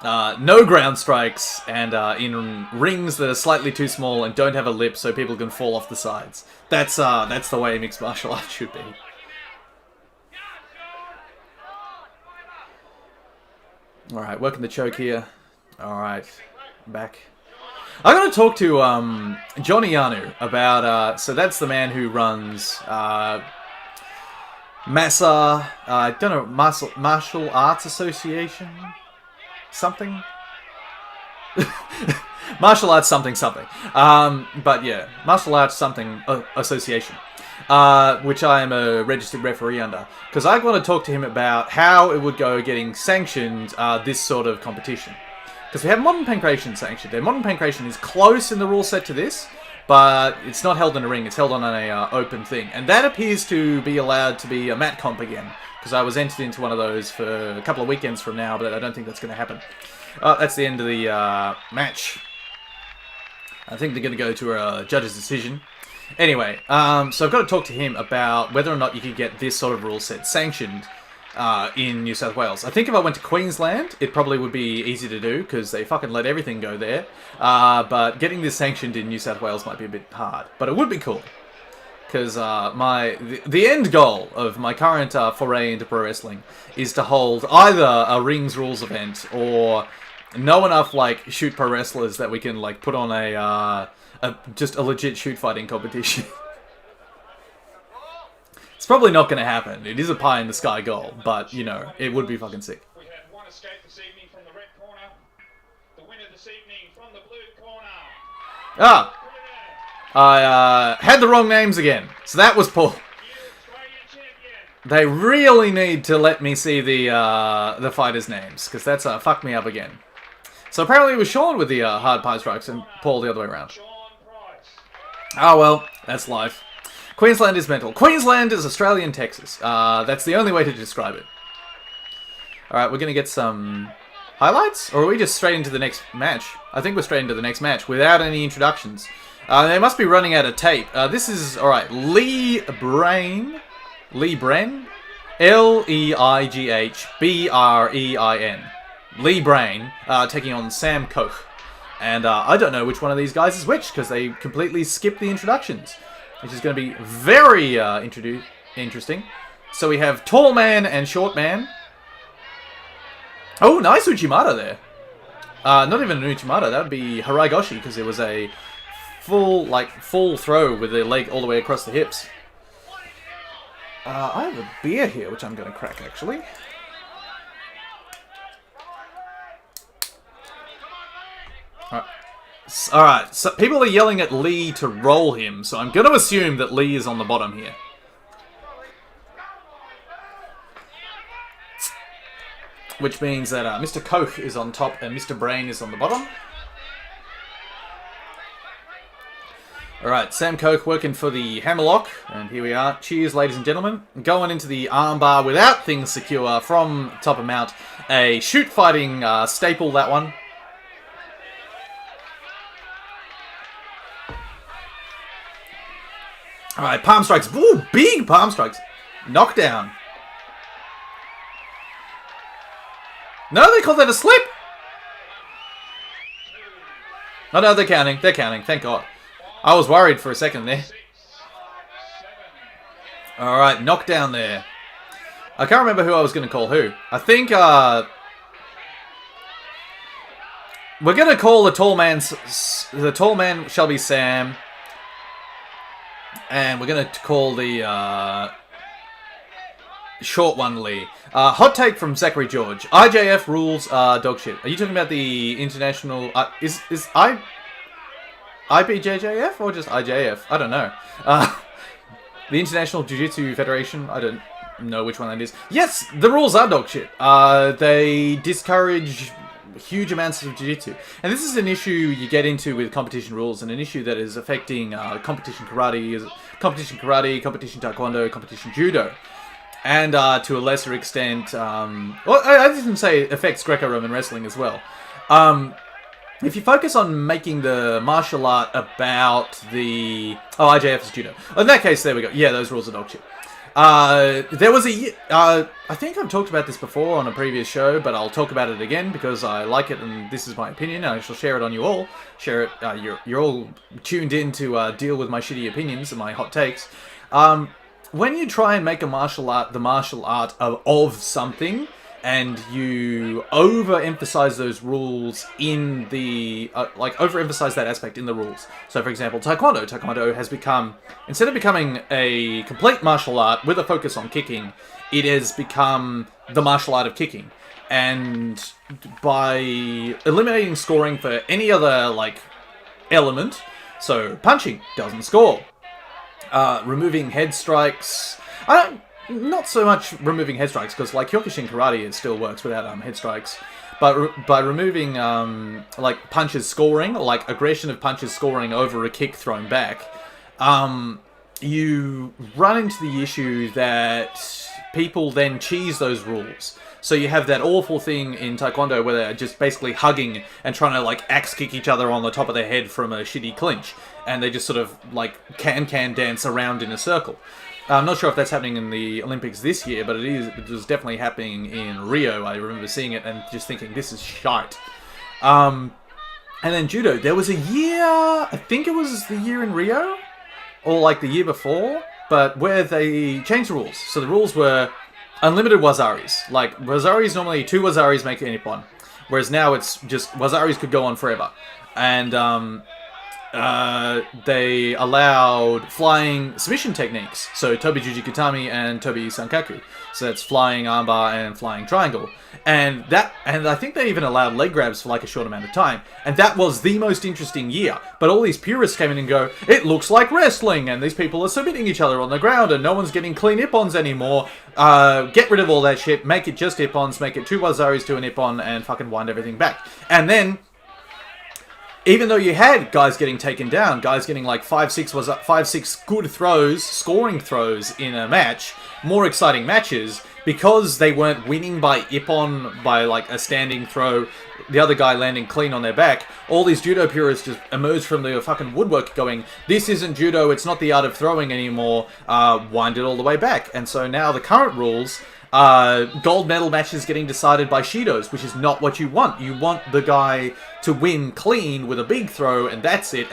no ground strikes, and in rings that are slightly too small and don't have a lip so people can fall off the sides. That's the way mixed martial arts should be. Alright, working the choke here. Alright, back. I'm going to talk to Johnny Yanu about, so that's the man who runs Massa, I don't know, Martial Arts Association? Something? Martial Arts something. But yeah, Martial Arts something Association. Which I am a registered referee under. Because I want to talk to him about how it would go getting sanctioned this sort of competition. Because we have Modern Pancration sanctioned. Modern Pancration is close in the rule set to this, but it's not held in a ring, it's held on an open thing. And that appears to be allowed to be a mat comp again. Because I was entered into one of those for a couple of weekends from now, but I don't think that's going to happen. That's the end of the match. I think they're going to go to a judge's decision. Anyway, so I've got to talk to him about whether or not you could get this sort of rule set sanctioned in New South Wales. I think if I went to Queensland, it probably would be easy to do because they fucking let everything go there. But getting this sanctioned in New South Wales might be a bit hard, but it would be cool. Because the end goal of my current foray into pro wrestling is to hold either a rings rules event or know enough like shoot pro wrestlers that we can like put on just a legit shoot fighting competition. It's probably not going to happen. It is a pie in the sky goal, but you know it would be fucking sick. We had one escape this evening from the red corner. The winner this evening from the blue corner. Ah. I had the wrong names again. So that was Paul. They really need to let me see the fighters' names, because that's fucked me up again. So apparently it was Sean with the hard pie strikes and Paul the other way around. Oh well, that's life. Queensland is mental. Queensland is Australian Texas. That's the only way to describe it. Alright, we're going to get some highlights? Or are we just straight into the next match? I think we're straight into the next match without any introductions. They must be running out of tape. This is, alright, Lee Bren. Leighbrein. Lee Brain taking on Sam Koch. And I don't know which one of these guys is which, because they completely skipped the introductions, which is going to be very interesting. So we have Tall Man and Short Man. Oh, nice Uchimata there. Not even an Uchimata, that would be Haraigoshi, because it was a full throw with the leg all the way across the hips. I have a beer here, which I'm going to crack, actually. Alright, so people are yelling at Lee to roll him, so I'm going to assume that Lee is on the bottom here. Which means that Mr. Koch is on top and Mr. Brain is on the bottom. Alright, Sam Koch working for the hammerlock, and here we are. Cheers, ladies and gentlemen. Going into the armbar without things secure from top of mount. A shoot fighting staple, that one. Alright, palm strikes. Ooh, big palm strikes. Knockdown. No, they call that a slip. Oh no, they're counting. They're counting. Thank God. I was worried for a second there. Alright, knockdown there. I can't remember who I was going to call who. I think, we're going to call the tall man shall be Sam. And we're going to call the short one Lee. Hot take from Zachary George. IJF rules are dog shit. Are you talking about the international... is IBJJF or just IJF? I don't know. The International Jiu-Jitsu Federation. I don't know which one that is. Yes, the rules are dog shit. They discourage huge amounts of jiu-jitsu. And this is an issue you get into with competition rules, and an issue that is affecting competition karate, competition taekwondo, competition judo. And to a lesser extent, well, I didn't say it affects Greco-Roman wrestling as well. If you focus on making the martial art about the... Oh, IJF is judo. In that case, there we go. Yeah, those rules are dog shit. There was a... I think I've talked about this before on a previous show, but I'll talk about it again because I like it and this is my opinion. I shall share it on you all. Share it. You're all tuned in to deal with my shitty opinions and my hot takes. When you try and make the martial art of something, and you overemphasize those rules in the... overemphasize that aspect in the rules. So, for example, Taekwondo. Taekwondo has become... Instead of becoming a complete martial art with a focus on kicking, it has become the martial art of kicking. And by eliminating scoring for any other, element, so punching doesn't score. Removing head strikes... Not so much removing head strikes, because like Kyokushin Karate, it still works without head strikes. But by removing punches scoring, like aggression of punches scoring over a kick thrown back, you run into the issue that people then cheese those rules. So you have that awful thing in Taekwondo where they're just basically hugging and trying to axe kick each other on the top of their head from a shitty clinch. And they just sort of can dance around in a circle. I'm not sure if that's happening in the Olympics this year, but it was definitely happening in Rio. I remember seeing it and just thinking, this is shite. And then Judo. There was a year, I think it was the year in Rio, or the year before, but where they changed the rules. So the rules were unlimited wazaris. Wazaris, normally 2 wazaris make an ippon, whereas now it's just wazaris could go on forever. And they allowed flying submission techniques. So Tobi Jujikutami and Tobi Sankaku. So that's flying armbar and flying triangle. And I think they even allowed leg grabs for a short amount of time. And that was the most interesting year. But all these purists came in and go, it looks like wrestling, and these people are submitting each other on the ground, and no one's getting clean ippons anymore. Get rid of all that shit, make it just ippons, make it 2 wazaris to an ippon, and fucking wind everything back. And then... even though you had guys getting taken down, guys getting 5-6 good throws, scoring throws in a match, more exciting matches, because they weren't winning by ippon, by a standing throw, the other guy landing clean on their back, all these judo purists just emerged from the fucking woodwork going, this isn't judo, it's not the art of throwing anymore, wind it all the way back. And so now the current rules Gold medal matches getting decided by Shidos, which is not what you want. You want the guy to win clean with a big throw, and that's it,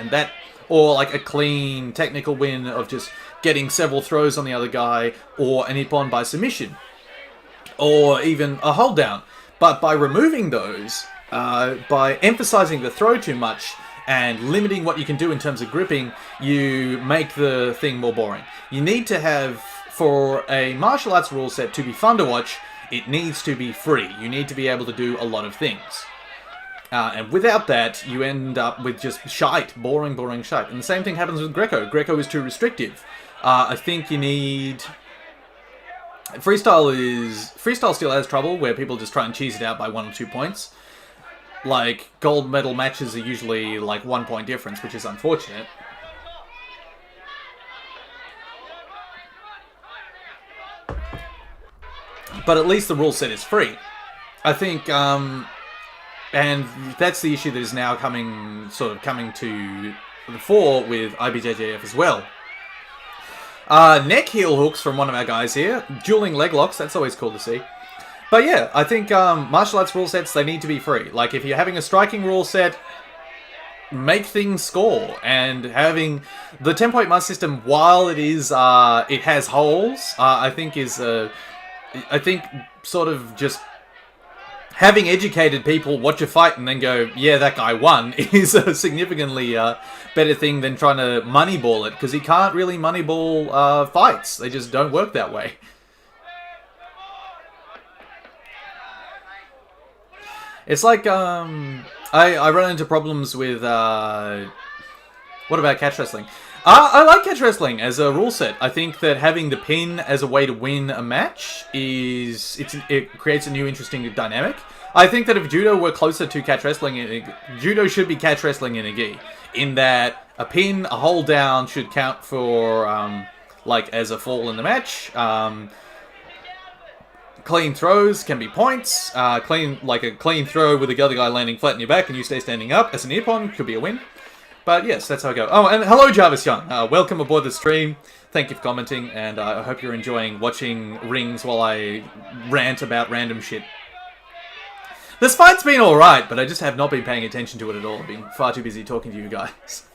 or like a clean technical win of just getting several throws on the other guy, or an ippon by submission, or even a hold down. But by removing those, by emphasizing the throw too much, and limiting what you can do in terms of gripping, you make the thing more boring. You need to have, for a martial arts rule set to be fun to watch, it needs to be free. You need to be able to do a lot of things. And without that, you end up with just shite. Boring shite. And the same thing happens with Greco. Greco is too restrictive. I think you need... Freestyle still has trouble, where people just try and cheese it out by 1 or 2 points. Like, gold medal matches are usually like 1 point difference, which is unfortunate. But at least the rule set is free. I think, and that's the issue that is now coming to the fore with IBJJF as well. Neck heel hooks from one of our guys here. Dueling leg locks, that's always cool to see. But yeah, I think martial arts rule sets, they need to be free. Like, if you're having a striking rule set, make things score. And having the 10-point must system, while it is, it has holes, I think sort of just having educated people watch a fight and then go, yeah, that guy won, is a significantly better thing than trying to moneyball it, because you can't really moneyball fights. They just don't work that way. It's like, I run into problems with, what about catch wrestling? I like catch wrestling as a rule set. I think that having the pin as a way to win a match it creates a new interesting dynamic. I think that if judo were closer to catch wrestling, judo should be catch wrestling in a gi, in that a pin, a hold down should count for, like, as a fall in the match. Clean throws can be points. A clean throw with the other guy landing flat in your back and you stay standing up as an ippon could be a win. But yes, that's how I go. Oh, and hello Jarvis Young. Welcome aboard the stream. Thank you for commenting, and I hope you're enjoying watching rings while I rant about random shit. This fight's been alright, but I just have not been paying attention to it at all. I've been far too busy talking to you guys.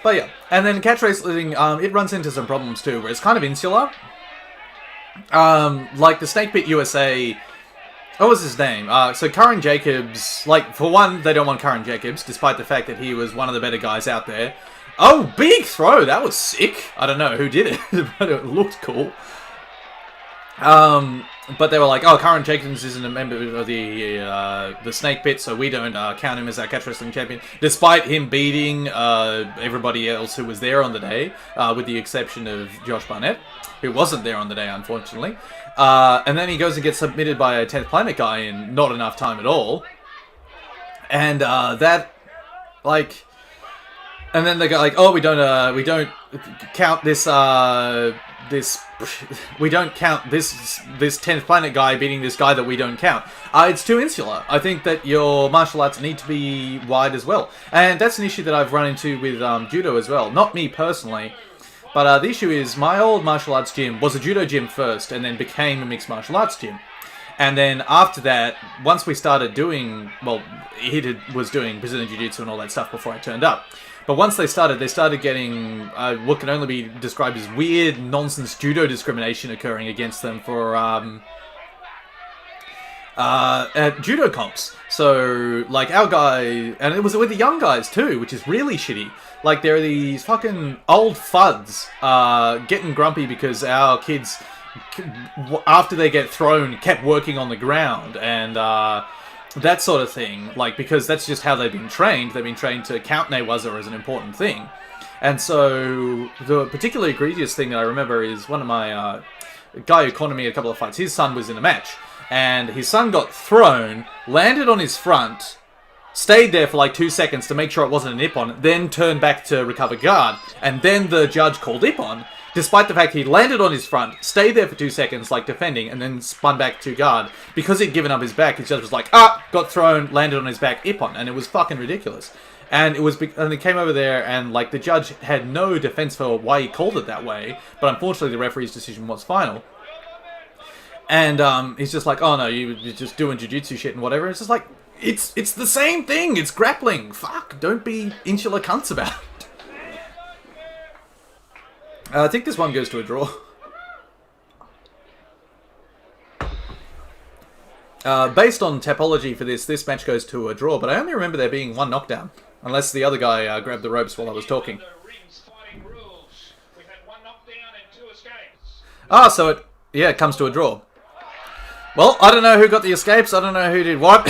But yeah, and then catch wrestling, it runs into some problems too, where it's kind of insular. Like the Snake Pit USA, what was his name? So Curran Jacobs, like, for one, they don't want Curran Jacobs, despite the fact that he was one of the better guys out there. Oh, big throw, that was sick. I don't know who did it, but it looked cool. But they were like, oh, Curran Jacobs isn't a member of the Snake Pit, so we don't count him as our catch wrestling champion, despite him beating everybody else who was there on the day, with the exception of Josh Barnett, who wasn't there on the day, unfortunately. And then he goes and gets submitted by a 10th Planet guy in not enough time at all. And that, like... And then they go like, oh, we don't count this, we don't count this 10th Planet guy beating this guy that we don't count. It's too insular. I think that your martial arts need to be wide as well. And that's an issue that I've run into with judo as well. Not me personally, but the issue is my old martial arts gym was a judo gym first and then became a mixed martial arts gym. And then after that, once we started doing, well, was doing Brazilian Jiu-Jitsu and all that stuff before I turned up. But once they started getting what can only be described as weird, nonsense judo discrimination occurring against them for at judo comps. So, like, our guy, and it was with the young guys too, which is really shitty. Like, there are these fucking old fuds getting grumpy because our kids, after they get thrown, kept working on the ground, and that sort of thing, like, because that's just how they've been trained. They've been trained to count newaza as an important thing. And so, the particularly egregious thing that I remember is one of my, guy who cornered me a couple of fights, his son was in a match. And his son got thrown, landed on his front, stayed there for like 2 seconds to make sure it wasn't an ippon, then turned back to recover guard. And then the judge called ippon, despite the fact he landed on his front, stayed there for 2 seconds, like defending, and then spun back to guard. Because he'd given up his back, his judge was like, got thrown, landed on his back, ippon. And it was fucking ridiculous. And it came over there, and like the judge had no defense for why he called it that way, but unfortunately the referee's decision was final. And he's just like, oh no, you're just doing jiu-jitsu shit and whatever. It's just like, it's the same thing. It's grappling. Fuck, don't be insular cunts about it. I think this one goes to a draw. Based on topology for this match goes to a draw, but I only remember there being one knockdown. Unless the other guy grabbed the ropes while I was talking. Ah, so it comes to a draw. Well, I don't know who got the escapes. I don't know who did what.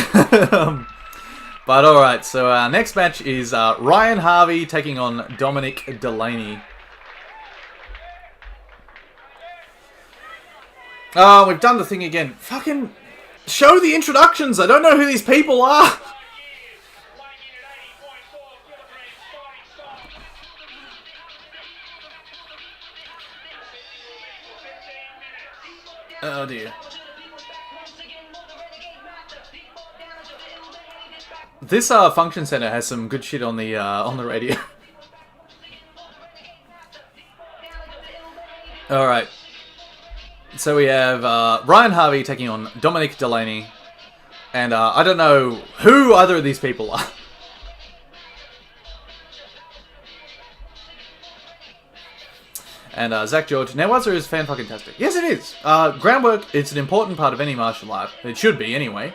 But alright, so our next match is Ryan Harvey taking on Dominic Delaney. Oh, we've done the thing again. Fucking show the introductions. I don't know who these people are. Oh dear. This function center has some good shit on the radio. All right. So we have Ryan Harvey taking on Dominic Delaney, and I don't know who either of these people are. And Zach George, Newaza is fan-fucking-tastic. Yes, it is. Groundwork, it's an important part of any martial art. It should be, anyway.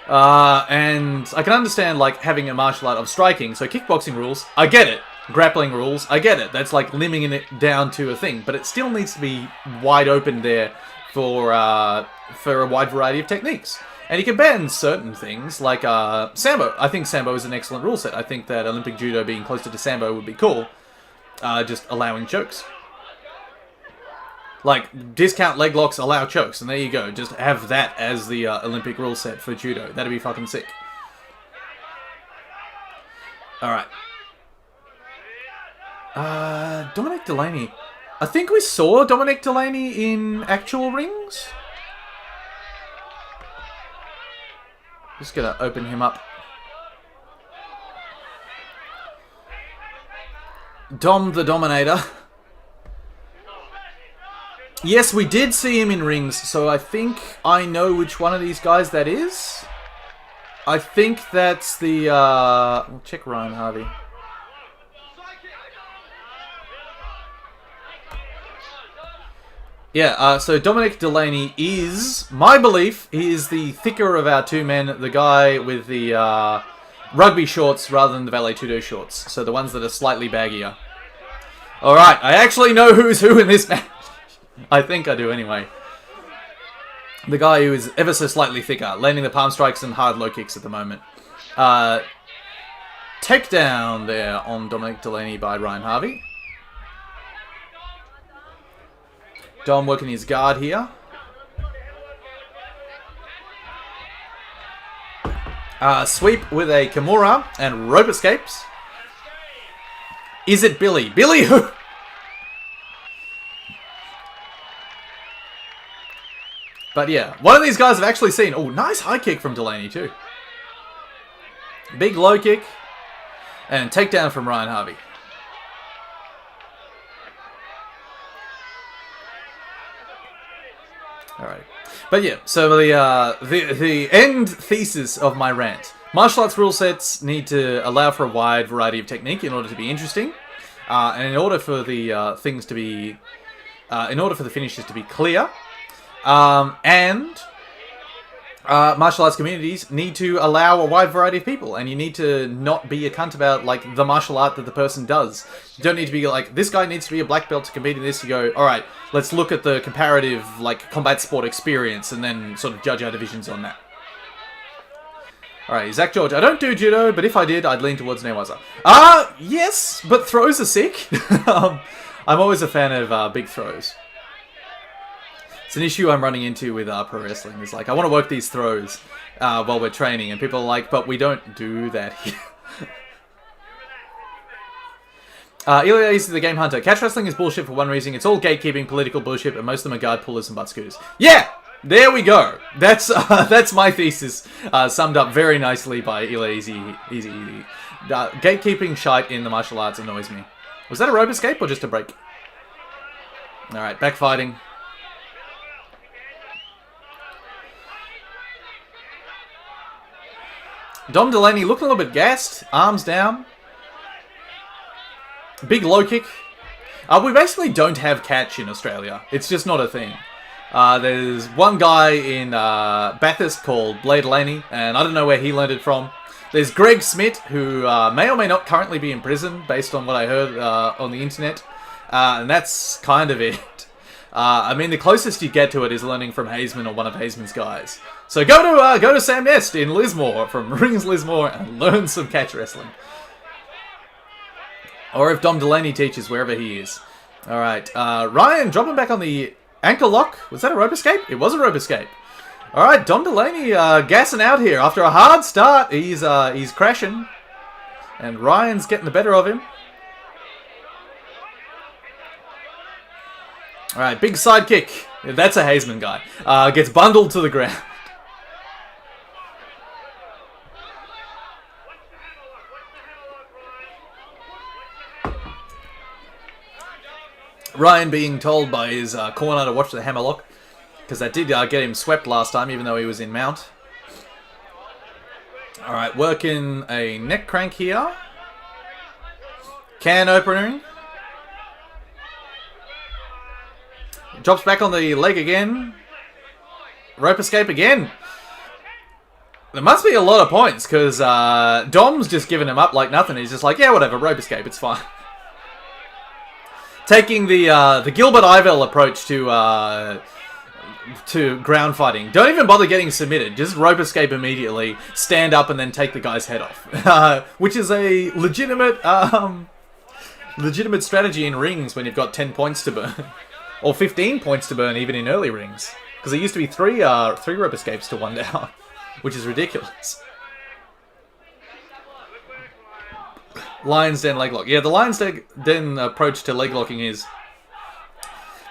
And I can understand, like, having a martial art of striking. So kickboxing rules, I get it. Grappling rules, I get it. That's like limiting it down to a thing. But it still needs to be wide open there for a wide variety of techniques. And you can ban certain things, like Sambo. I think Sambo is an excellent rule set. I think that Olympic Judo being closer to Sambo would be cool. Just allowing chokes. Like, discount leg locks, allow chokes, and there you go. Just have that as the Olympic rule set for Judo. That'd be fucking sick. Alright. Dominic Delaney. I think we saw Dominic Delaney in actual rings. Just gonna open him up. Dom the Dominator. Yes, we did see him in rings, so I think I know which one of these guys that is. I think that's the, we'll check Ryan Harvey. Yeah, so Dominic Delaney is, my belief, he is the thicker of our two men, the guy with the rugby shorts rather than the Valet Tudo shorts. So the ones that are slightly baggier. Alright, I actually know who's who in this match. I think I do anyway. The guy who is ever so slightly thicker, landing the palm strikes and hard low kicks at the moment. Takedown there on Dominic Delaney by Ryan Harvey. Dom working his guard here. Sweep with a Kimura and rope escapes. Is it Billy? Billy who? But yeah, one of these guys I've actually seen. Oh, nice high kick from Delaney too. Big low kick. And takedown from Ryan Harvey. Alright. But yeah, so the end thesis of my rant. Martial arts rule sets need to allow for a wide variety of technique in order to be interesting. And in order for the things to be... in order for the finishes to be clear... martial arts communities need to allow a wide variety of people, and you need to not be a cunt about, like, the martial art that the person does. You don't need to be like, this guy needs to be a black belt to compete in this. You go, alright, let's look at the comparative, like, combat sport experience, and then sort of judge our divisions on that. Alright, Zach George. I don't do judo, but if I did, I'd lean towards Newaza. Yes, but throws are sick. I'm always a fan of big throws. It's an issue I'm running into with pro wrestling. It's like, I want to work these throws while we're training, and people are like, but we don't do that here. Ilya is the game hunter. Catch wrestling is bullshit for one reason. It's all gatekeeping, political bullshit, and most of them are guard pullers and butt scooters. Yeah! There we go. That's my thesis, summed up very nicely by Ilya Easy. Gatekeeping shite in the martial arts annoys me. Was that a rope escape or just a break? Alright, backfighting. Dom Delaney looking a little bit gassed. Arms down. Big low kick. We basically don't have catch in Australia. It's just not a thing. There's one guy in Bathurst called Delaney, and I don't know where he learned it from. There's Greg Smith, who may or may not currently be in prison, based on what I heard on the internet. And that's kind of it. I mean, the closest you get to it is learning from Hazeman or one of Hazeman's guys. So go to Sam Nest in Lismore, from Rings Lismore, and learn some catch wrestling. Or if Dom Delaney teaches, wherever he is. Alright, Ryan dropping back on the ankle lock. Was that a rope escape? It was a rope escape. Alright, Dom Delaney gassing out here. After a hard start, he's crashing. And Ryan's getting the better of him. Alright, big side kick. That's a Hazeman guy. Gets bundled to the ground. Ryan being told by his corner to watch the hammerlock, because that did get him swept last time, even though he was in mount. Alright, working a neck crank here. Can opening. Drops back on the leg again. Rope escape again. There must be a lot of points, because Dom's just giving him up like nothing. He's just like, yeah, whatever, rope escape, it's fine. Taking the Gilbert Ivell approach to ground fighting. Don't even bother getting submitted. Just rope escape immediately, stand up, and then take the guy's head off. Which is a legitimate strategy in rings when you've got 10 points to burn. Or 15 points to burn even in early rings. Because there used to be three rope escapes to one down. Which is ridiculous. Lion's Den leg lock. Yeah, the Lion's Den approach to leg locking is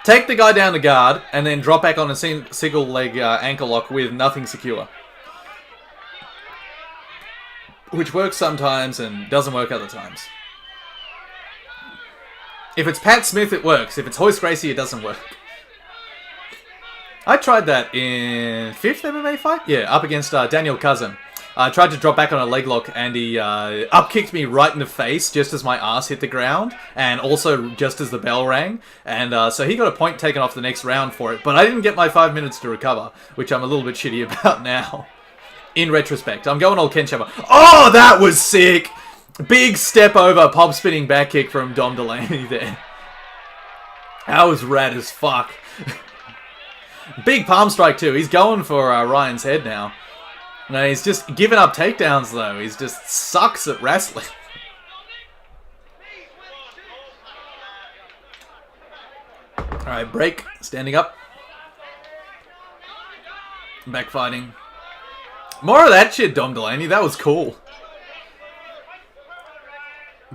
take the guy down to guard and then drop back on a single leg ankle lock with nothing secure. Which works sometimes and doesn't work other times. If it's Pat Smith, it works. If it's Hoist Gracie, it doesn't work. I tried that in 5th MMA fight? Yeah, up against Daniel Cousin. I tried to drop back on a leg lock, and he up-kicked me right in the face just as my ass hit the ground, and also just as the bell rang. And so he got a point taken off the next round for it, but I didn't get my 5 minutes to recover, which I'm a little bit shitty about now. In retrospect, I'm going all Ken Shabba. Oh, that was sick! Big step over, pop spinning back kick from Dom Delaney there. That was rad as fuck. Big palm strike too. He's going for Ryan's head now. No, he's just giving up takedowns though. He's just sucks at wrestling. Alright, break. Standing up. Backfighting. More of that shit, Dom Delaney. That was cool.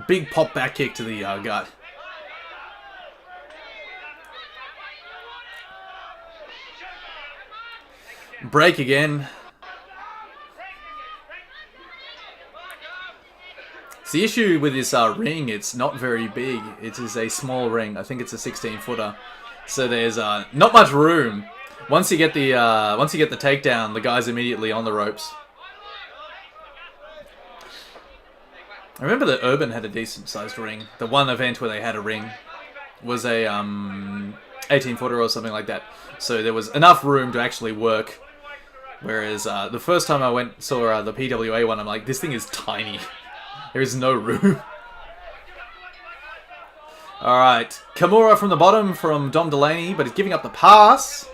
Big pop back kick to the gut. Break again. It's the issue with this ring, it's not very big. It is a small ring. I think it's a 16-footer. So there's not much room. Once you get the takedown, the guy's immediately on the ropes. I remember that Urban had a decent-sized ring. The one event where they had a ring was a 18-footer or something like that. So there was enough room to actually work. Whereas the first time I saw the PWA one, I'm like, this thing is tiny. There is no room. Alright, Kimura from the bottom from Dom Delaney, but he's giving up the pass.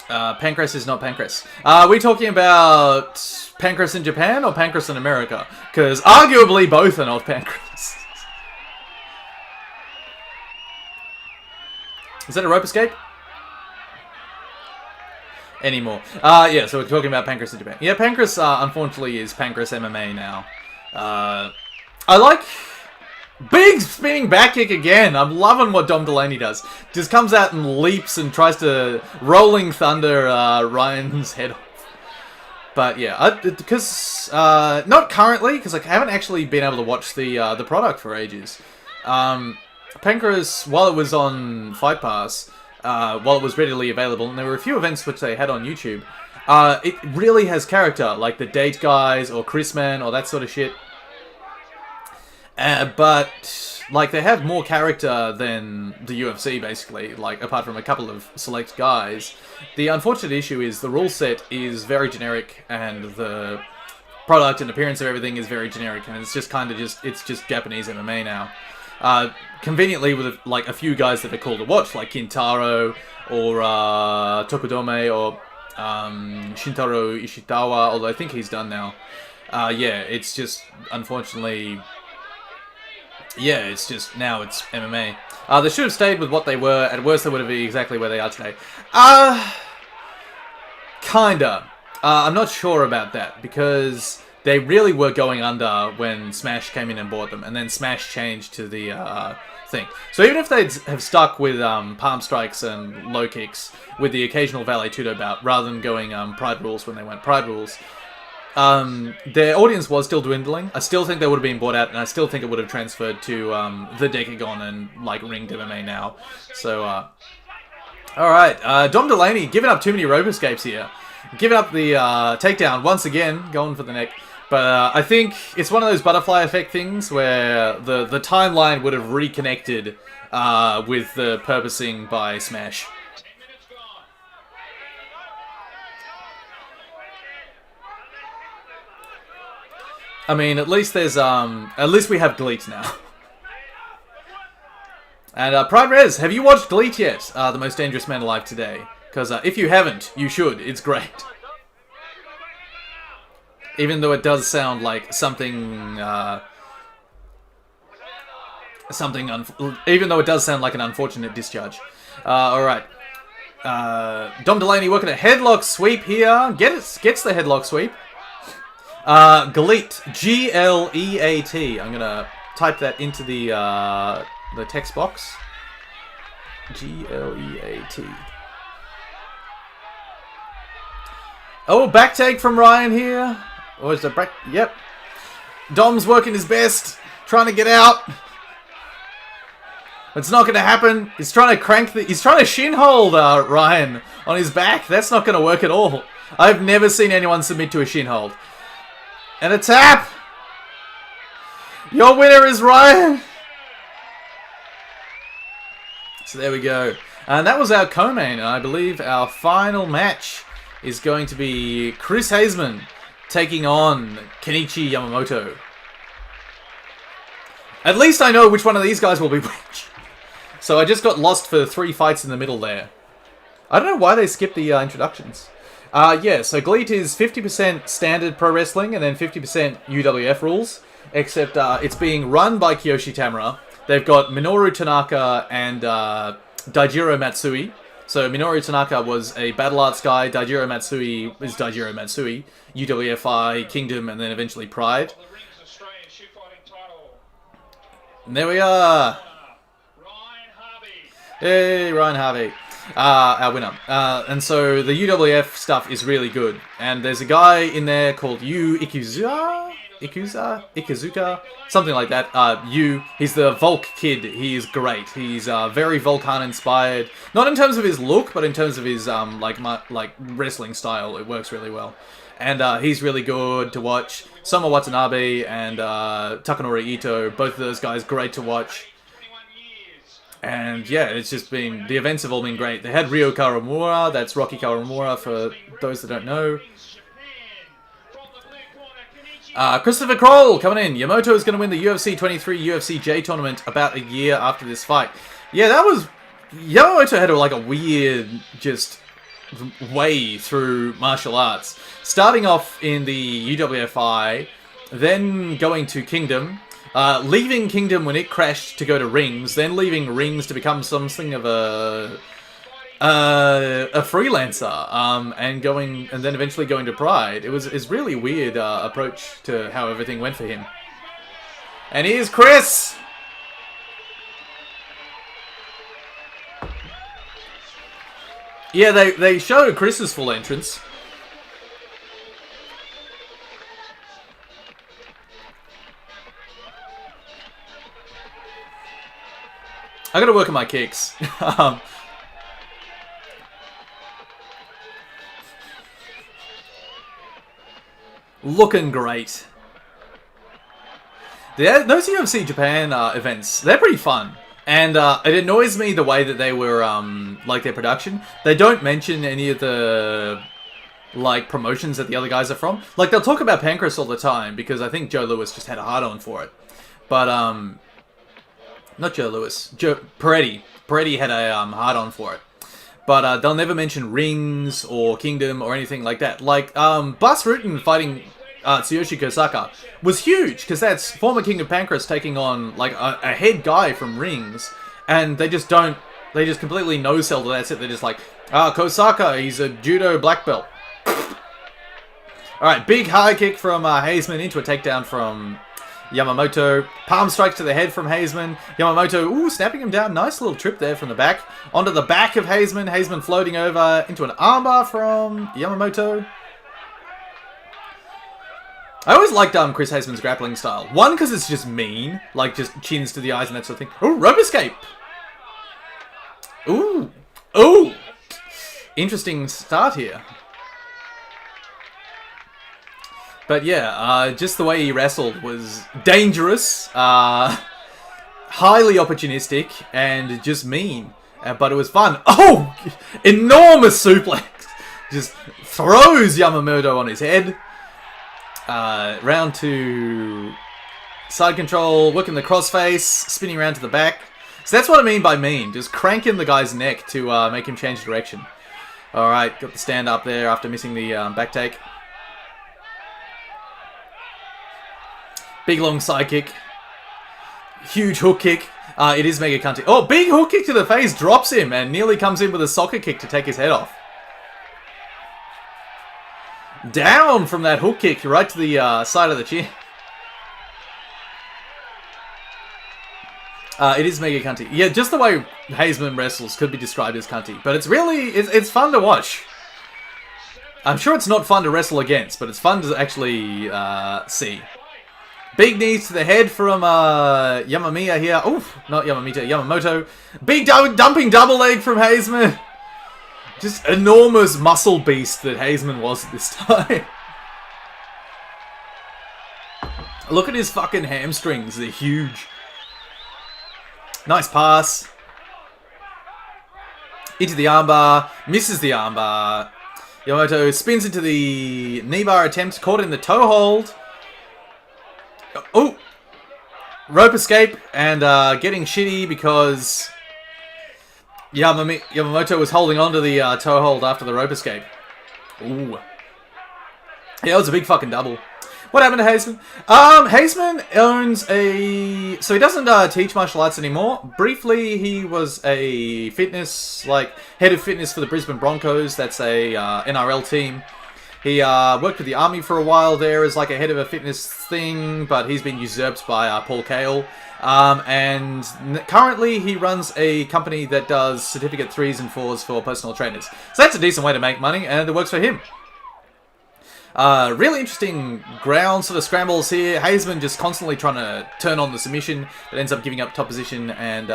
Pancras is not Pancras. Are we talking about Pancras in Japan or Pancras in America? Because arguably both are not Pancras. Is that a rope escape? Anymore. Yeah, so we're talking about Pancras in Japan. Yeah, Pancras, unfortunately, is Pancras MMA now. I like Big spinning back kick again. I'm loving what Dom Delaney does. Just comes out and leaps and tries to rolling thunder Ryan's head off. But yeah, because not currently, because I haven't actually been able to watch the product for ages. Pancras, while it was on Fight Pass, while it was readily available, and there were a few events which they had on YouTube, it really has character, like the Date Guys or Chris Man or that sort of shit. But like they have more character than the UFC basically, like apart from a couple of select guys. The unfortunate issue is the rule set is very generic and the product and appearance of everything is very generic, and it's just kind of it's just Japanese MMA now. Conveniently with like a few guys that are cool to watch, like Kintaro or Tokudome or Shintaro Ishikawa, although I think he's done now. Yeah, it's just unfortunately. Yeah, it's just, now it's MMA. They should have stayed with what they were. At worst, they would have been exactly where they are today. Kinda. I'm not sure about that, because they really were going under when Smash came in and bought them, and then Smash changed to the thing. So even if they'd have stuck with palm strikes and low kicks, with the occasional Valet Tudo bout, rather than going Pride Rules when they went Pride Rules, their audience was still dwindling. I still think they would have been bought out, and I still think it would have transferred to the Decagon and like Ringed MMA now. So, alright, Dom Delaney giving up too many rope escapes here. Giving up the takedown once again, going for the neck. But I think it's one of those butterfly effect things where the timeline would have reconnected with the purposing by Smash. I mean, at least there's, at least we have Gleet now. And, Pride Rez, have you watched Gleet yet? The Most Dangerous Man Alive Today? Because, if you haven't, you should. It's great. Even though it does sound like something, even though it does sound like an unfortunate discharge. Alright. Dom Delaney working a headlock sweep here. Gets the headlock sweep. Gleet, G-L-E-A-T. I'm gonna type that into the text box. G-L-E-A-T. Oh, back take from Ryan here. Or is the back? Yep. Dom's working his best, trying to get out. It's not gonna happen. He's trying to shin hold Ryan on his back. That's not gonna work at all. I've never seen anyone submit to a shin hold. And a tap! Your winner is Ryan! So there we go. And that was our co-main. I believe our final match is going to be Chris Haseman taking on Kenichi Yamamoto. At least I know which one of these guys will be which. So I just got lost for 3 fights in the middle there. I don't know why they skipped the introductions. Yeah, so Gleet is 50% standard pro wrestling and then 50% UWF rules. Except it's being run by Kiyoshi Tamura. They've got Minoru Tanaka and Daijiro Matsui. So Minoru Tanaka was a Battle Arts guy. Daijiro Matsui is Daijiro Matsui. UWFI, Kingdom, and then eventually Pride. And there we are. Hey, Ryan Harvey. Our winner. And so the UWF stuff is really good. And there's a guy in there called Yu Ikuzuka? Something like that. He's the Volk kid. He is great. He's very Volkan inspired. Not in terms of his look, but in terms of his like wrestling style. It works really well. And he's really good to watch. Soma Watanabe and Takanori Ito, both of those guys, great to watch. And yeah, it's just been, the events have all been great. They had Ryo Kawamura, that's Rocky Kawamura for those that don't know. Christopher Kroll coming in. Yamamoto is going to win the UFC 23 UFC J tournament about a year after this fight. Yeah, that was, Yamamoto had like a weird just way through martial arts. Starting off in the UWFI, then going to Kingdom. Leaving Kingdom when it crashed to go to Rings, then leaving Rings to become something of a freelancer, and then eventually going to Pride. It's really a weird approach to how everything went for him. And here's Chris! Yeah, they show Chris's full entrance. I gotta work on my kicks. Looking great. Those UFC Japan events, they're pretty fun. And it annoys me the way that they were, like their production. They don't mention any of the, like, promotions that the other guys are from. Like, they'll talk about Pancras all the time, because I think Joe Louis just had a hard-on for it. But, not Joe Louis, Joe Peretti. Peretti had a hard-on for it. But they'll never mention Rings or Kingdom or anything like that. Like, Bas Rutten fighting Tsuyoshi Kohsaka was huge, because that's former King of Pancras taking on, like, a head guy from Rings, and they just completely no-sell to that. They're just like, Kohsaka, he's a judo black belt. Alright, big high kick from Hazeman into a takedown from Yamamoto. Palm strikes to the head from Hazeman. Yamamoto, ooh, snapping him down. Nice little trip there from the back. Onto the back of Hazeman. Hazeman floating over into an armbar from Yamamoto. I always liked Chris Hazeman's grappling style. One, because it's just mean. Like, just chins to the eyes and that sort of thing. Ooh, rope escape. Ooh. Ooh. Interesting start here. But yeah, just the way he wrestled was dangerous, highly opportunistic, and just mean. But it was fun. Oh! Enormous suplex! Just throws Yamamoto on his head. Round 2. Side control, working the crossface, spinning around to the back. So that's what I mean by mean. Just cranking the guy's neck to make him change direction. Alright, got the stand up there after missing the back take. Big long side kick. Huge hook kick. It is mega cunty. Oh, big hook kick to the face. Drops him and nearly comes in with a soccer kick to take his head off. Down from that hook kick right to the side of the chin. It is mega cunty. Yeah, just the way Hazeman wrestles could be described as cunty. But it's really, it's fun to watch. I'm sure it's not fun to wrestle against, but it's fun to actually see. Big knees to the head from Yamamiya here. Oof, not Yamamita, Yamamoto. Big dumping double leg from Hazeman. Just enormous muscle beast that Hazeman was at this time. Look at his fucking hamstrings. They're huge. Nice pass. Into the armbar. Misses the armbar. Yamamoto spins into the knee bar attempt. Caught in the toe hold. Oh! Rope escape and getting shitty because Yamamoto was holding on to the toe hold after the rope escape. Ooh. Yeah, it was a big fucking double. What happened to Haseman? Haseman owns a... So he doesn't teach martial arts anymore. Briefly, he was a fitness, like, head of fitness for the Brisbane Broncos. That's a NRL team. He worked with the army for a while there as like a head of a fitness thing, but he's been usurped by Paul Cale. And currently he runs a company that does certificate 3s and 4s for personal trainers. So that's a decent way to make money, and it works for him. Really interesting ground sort of scrambles here. Hazeman just constantly trying to turn on the submission, but ends up giving up top position and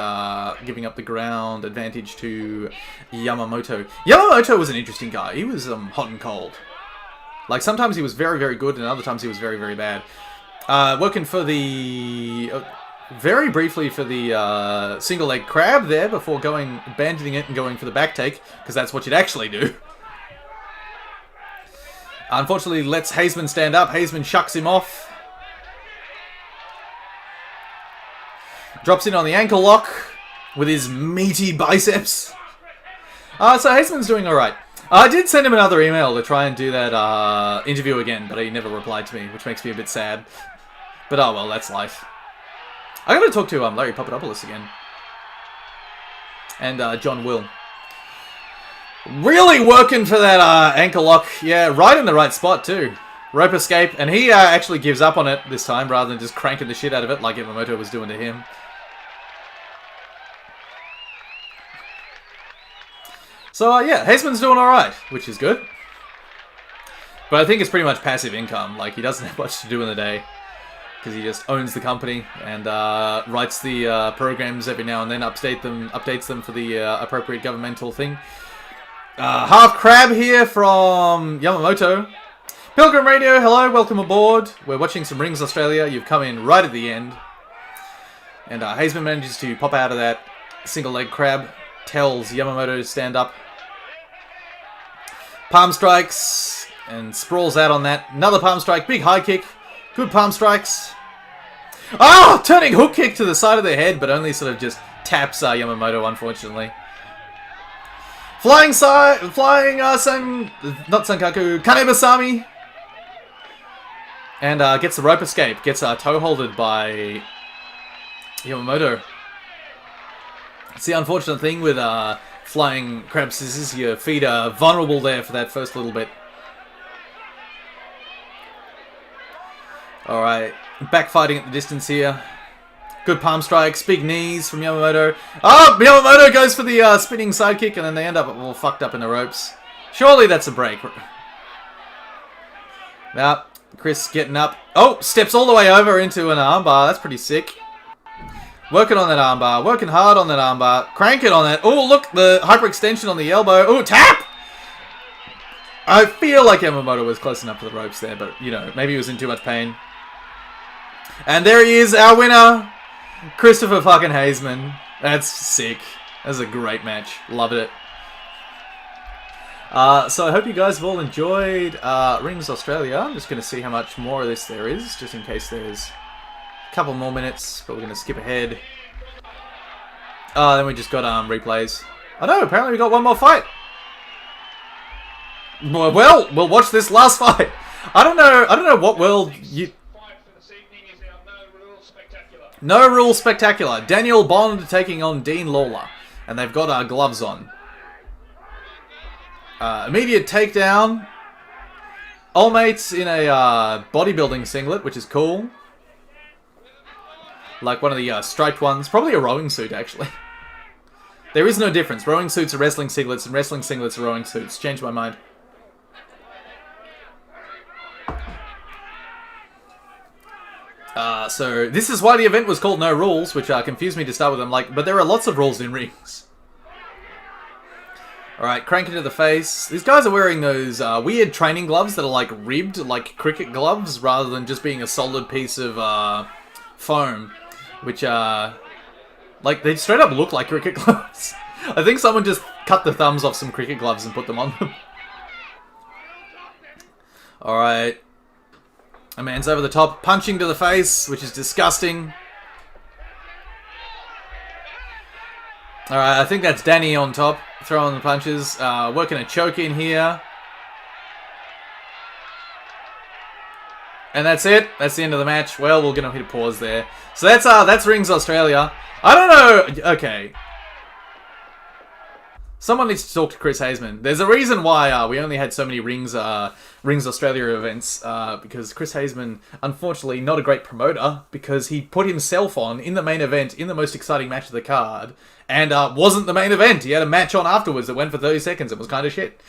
giving up the ground advantage to Yamamoto. Yamamoto was an interesting guy. He was hot and cold. Like, sometimes he was very, very good, and other times he was very, very bad. Working for the... very briefly for the single leg crab there before abandoning it and going for the back take, because that's what you'd actually do. Unfortunately, lets Hazeman stand up. Hazeman shucks him off. Drops in on the ankle lock with his meaty biceps. So Hazeman's doing alright. I did send him another email to try and do that interview again, but he never replied to me, which makes me a bit sad. But oh well, that's life. I gotta talk to Larry Papadopoulos again. And John Will. Really working for that ankle lock. Yeah, right in the right spot too. Rope escape, and he actually gives up on it this time rather than just cranking the shit out of it like Yamamoto was doing to him. So, yeah, Haseman's doing alright, which is good. But I think it's pretty much passive income. Like, he doesn't have much to do in the day. Because he just owns the company and writes the programs every now and then, updates them for the appropriate governmental thing. Half Crab here from Yamamoto. Pilgrim Radio, hello, welcome aboard. We're watching some Rings Australia. You've come in right at the end. And Hazeman manages to pop out of that single leg crab. Tells Yamamoto to stand up. Palm strikes and sprawls out on that. Another palm strike, big high kick. Good palm strikes. Oh, turning hook kick to the side of the head, but only sort of just taps Yamamoto, unfortunately. Flying Sankaku, Kanebasami. And gets the rope escape. Gets toe holded by Yamamoto. It's the unfortunate thing with flying crab scissors. Your feet are vulnerable there for that first little bit. Alright, backfighting at the distance here. Good palm strikes, big knees from Yamamoto. Oh, Yamamoto goes for the spinning sidekick and then they end up all fucked up in the ropes. Surely that's a break. Now, Chris getting up. Oh, steps all the way over into an armbar. That's pretty sick. Working on that armbar. Working hard on that armbar. Cranking on that. Oh, look, the hyperextension on the elbow. Oh, tap! I feel like Yamamoto was close enough to the ropes there, but, you know, maybe he was in too much pain. And there he is, our winner, Christopher fucking Haseman. That's sick. That's a great match. Loved it. So I hope you guys have all enjoyed Rings Australia. I'm just going to see how much more of this there is, just in case there's a couple more minutes, but we're going to skip ahead. Then we just got replays. Oh no, apparently we got one more fight. Well, we'll watch this last fight. I don't know what world you... No Rule Spectacular. Daniel Bond taking on Dean Lawler. And they've got gloves on. Immediate takedown. All mates in a bodybuilding singlet, which is cool. Like one of the striped ones. Probably a rowing suit, actually. There is no difference. Rowing suits are wrestling singlets, and wrestling singlets are rowing suits. Changed my mind. So this is why the event was called No Rules, which confused me to start with. I'm like, but there are lots of rules in rings. Alright, crank into the face. These guys are wearing those weird training gloves that are like ribbed, like cricket gloves, rather than just being a solid piece of foam. Which, like, they straight up look like cricket gloves. I think someone just cut the thumbs off some cricket gloves and put them on them. Alright. A man's over the top, punching to the face, which is disgusting. Alright, I think that's Danny on top, throwing the punches. Working a choke in here. And that's it. That's the end of the match. Well, we're going to hit a pause there. So that's Rings Australia. I don't know. Okay. Someone needs to talk to Chris Haseman. There's a reason why we only had so many Rings Australia events, because Chris Haseman, unfortunately, not a great promoter, because he put himself on in the main event, in the most exciting match of the card, and wasn't the main event. He had a match on afterwards that went for 30 seconds. It was kind of shit.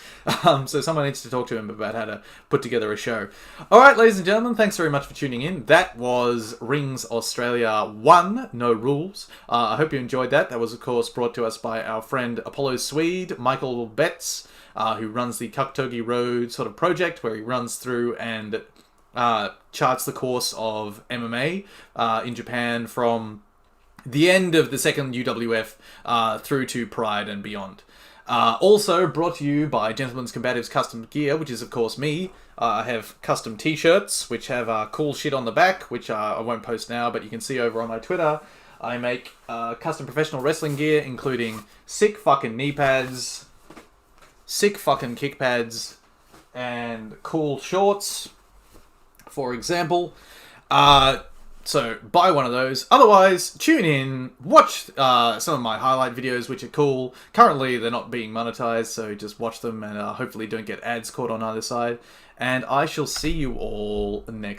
So someone needs to talk to him about how to put together a show. Alright, ladies and gentlemen, thanks very much for tuning in. That was Rings Australia 1, No Rules. I hope you enjoyed that. That was, of course, brought to us by our friend Apollo Swede, Michael Betts, who runs the Kaktogi Road sort of project, where he runs through and charts the course of MMA in Japan from the end of the second UWF through to Pride and beyond. Also brought to you by Gentlemen's Combatives Custom Gear, which is of course me. I have custom t-shirts, which have cool shit on the back, which I won't post now, but you can see over on my Twitter. I make custom professional wrestling gear, including sick fucking knee pads, sick fucking kick pads, and cool shorts, for example. So buy one of those. Otherwise, tune in, watch some of my highlight videos, which are cool. Currently, they're not being monetized, so just watch them and hopefully don't get ads caught on either side. And I shall see you all next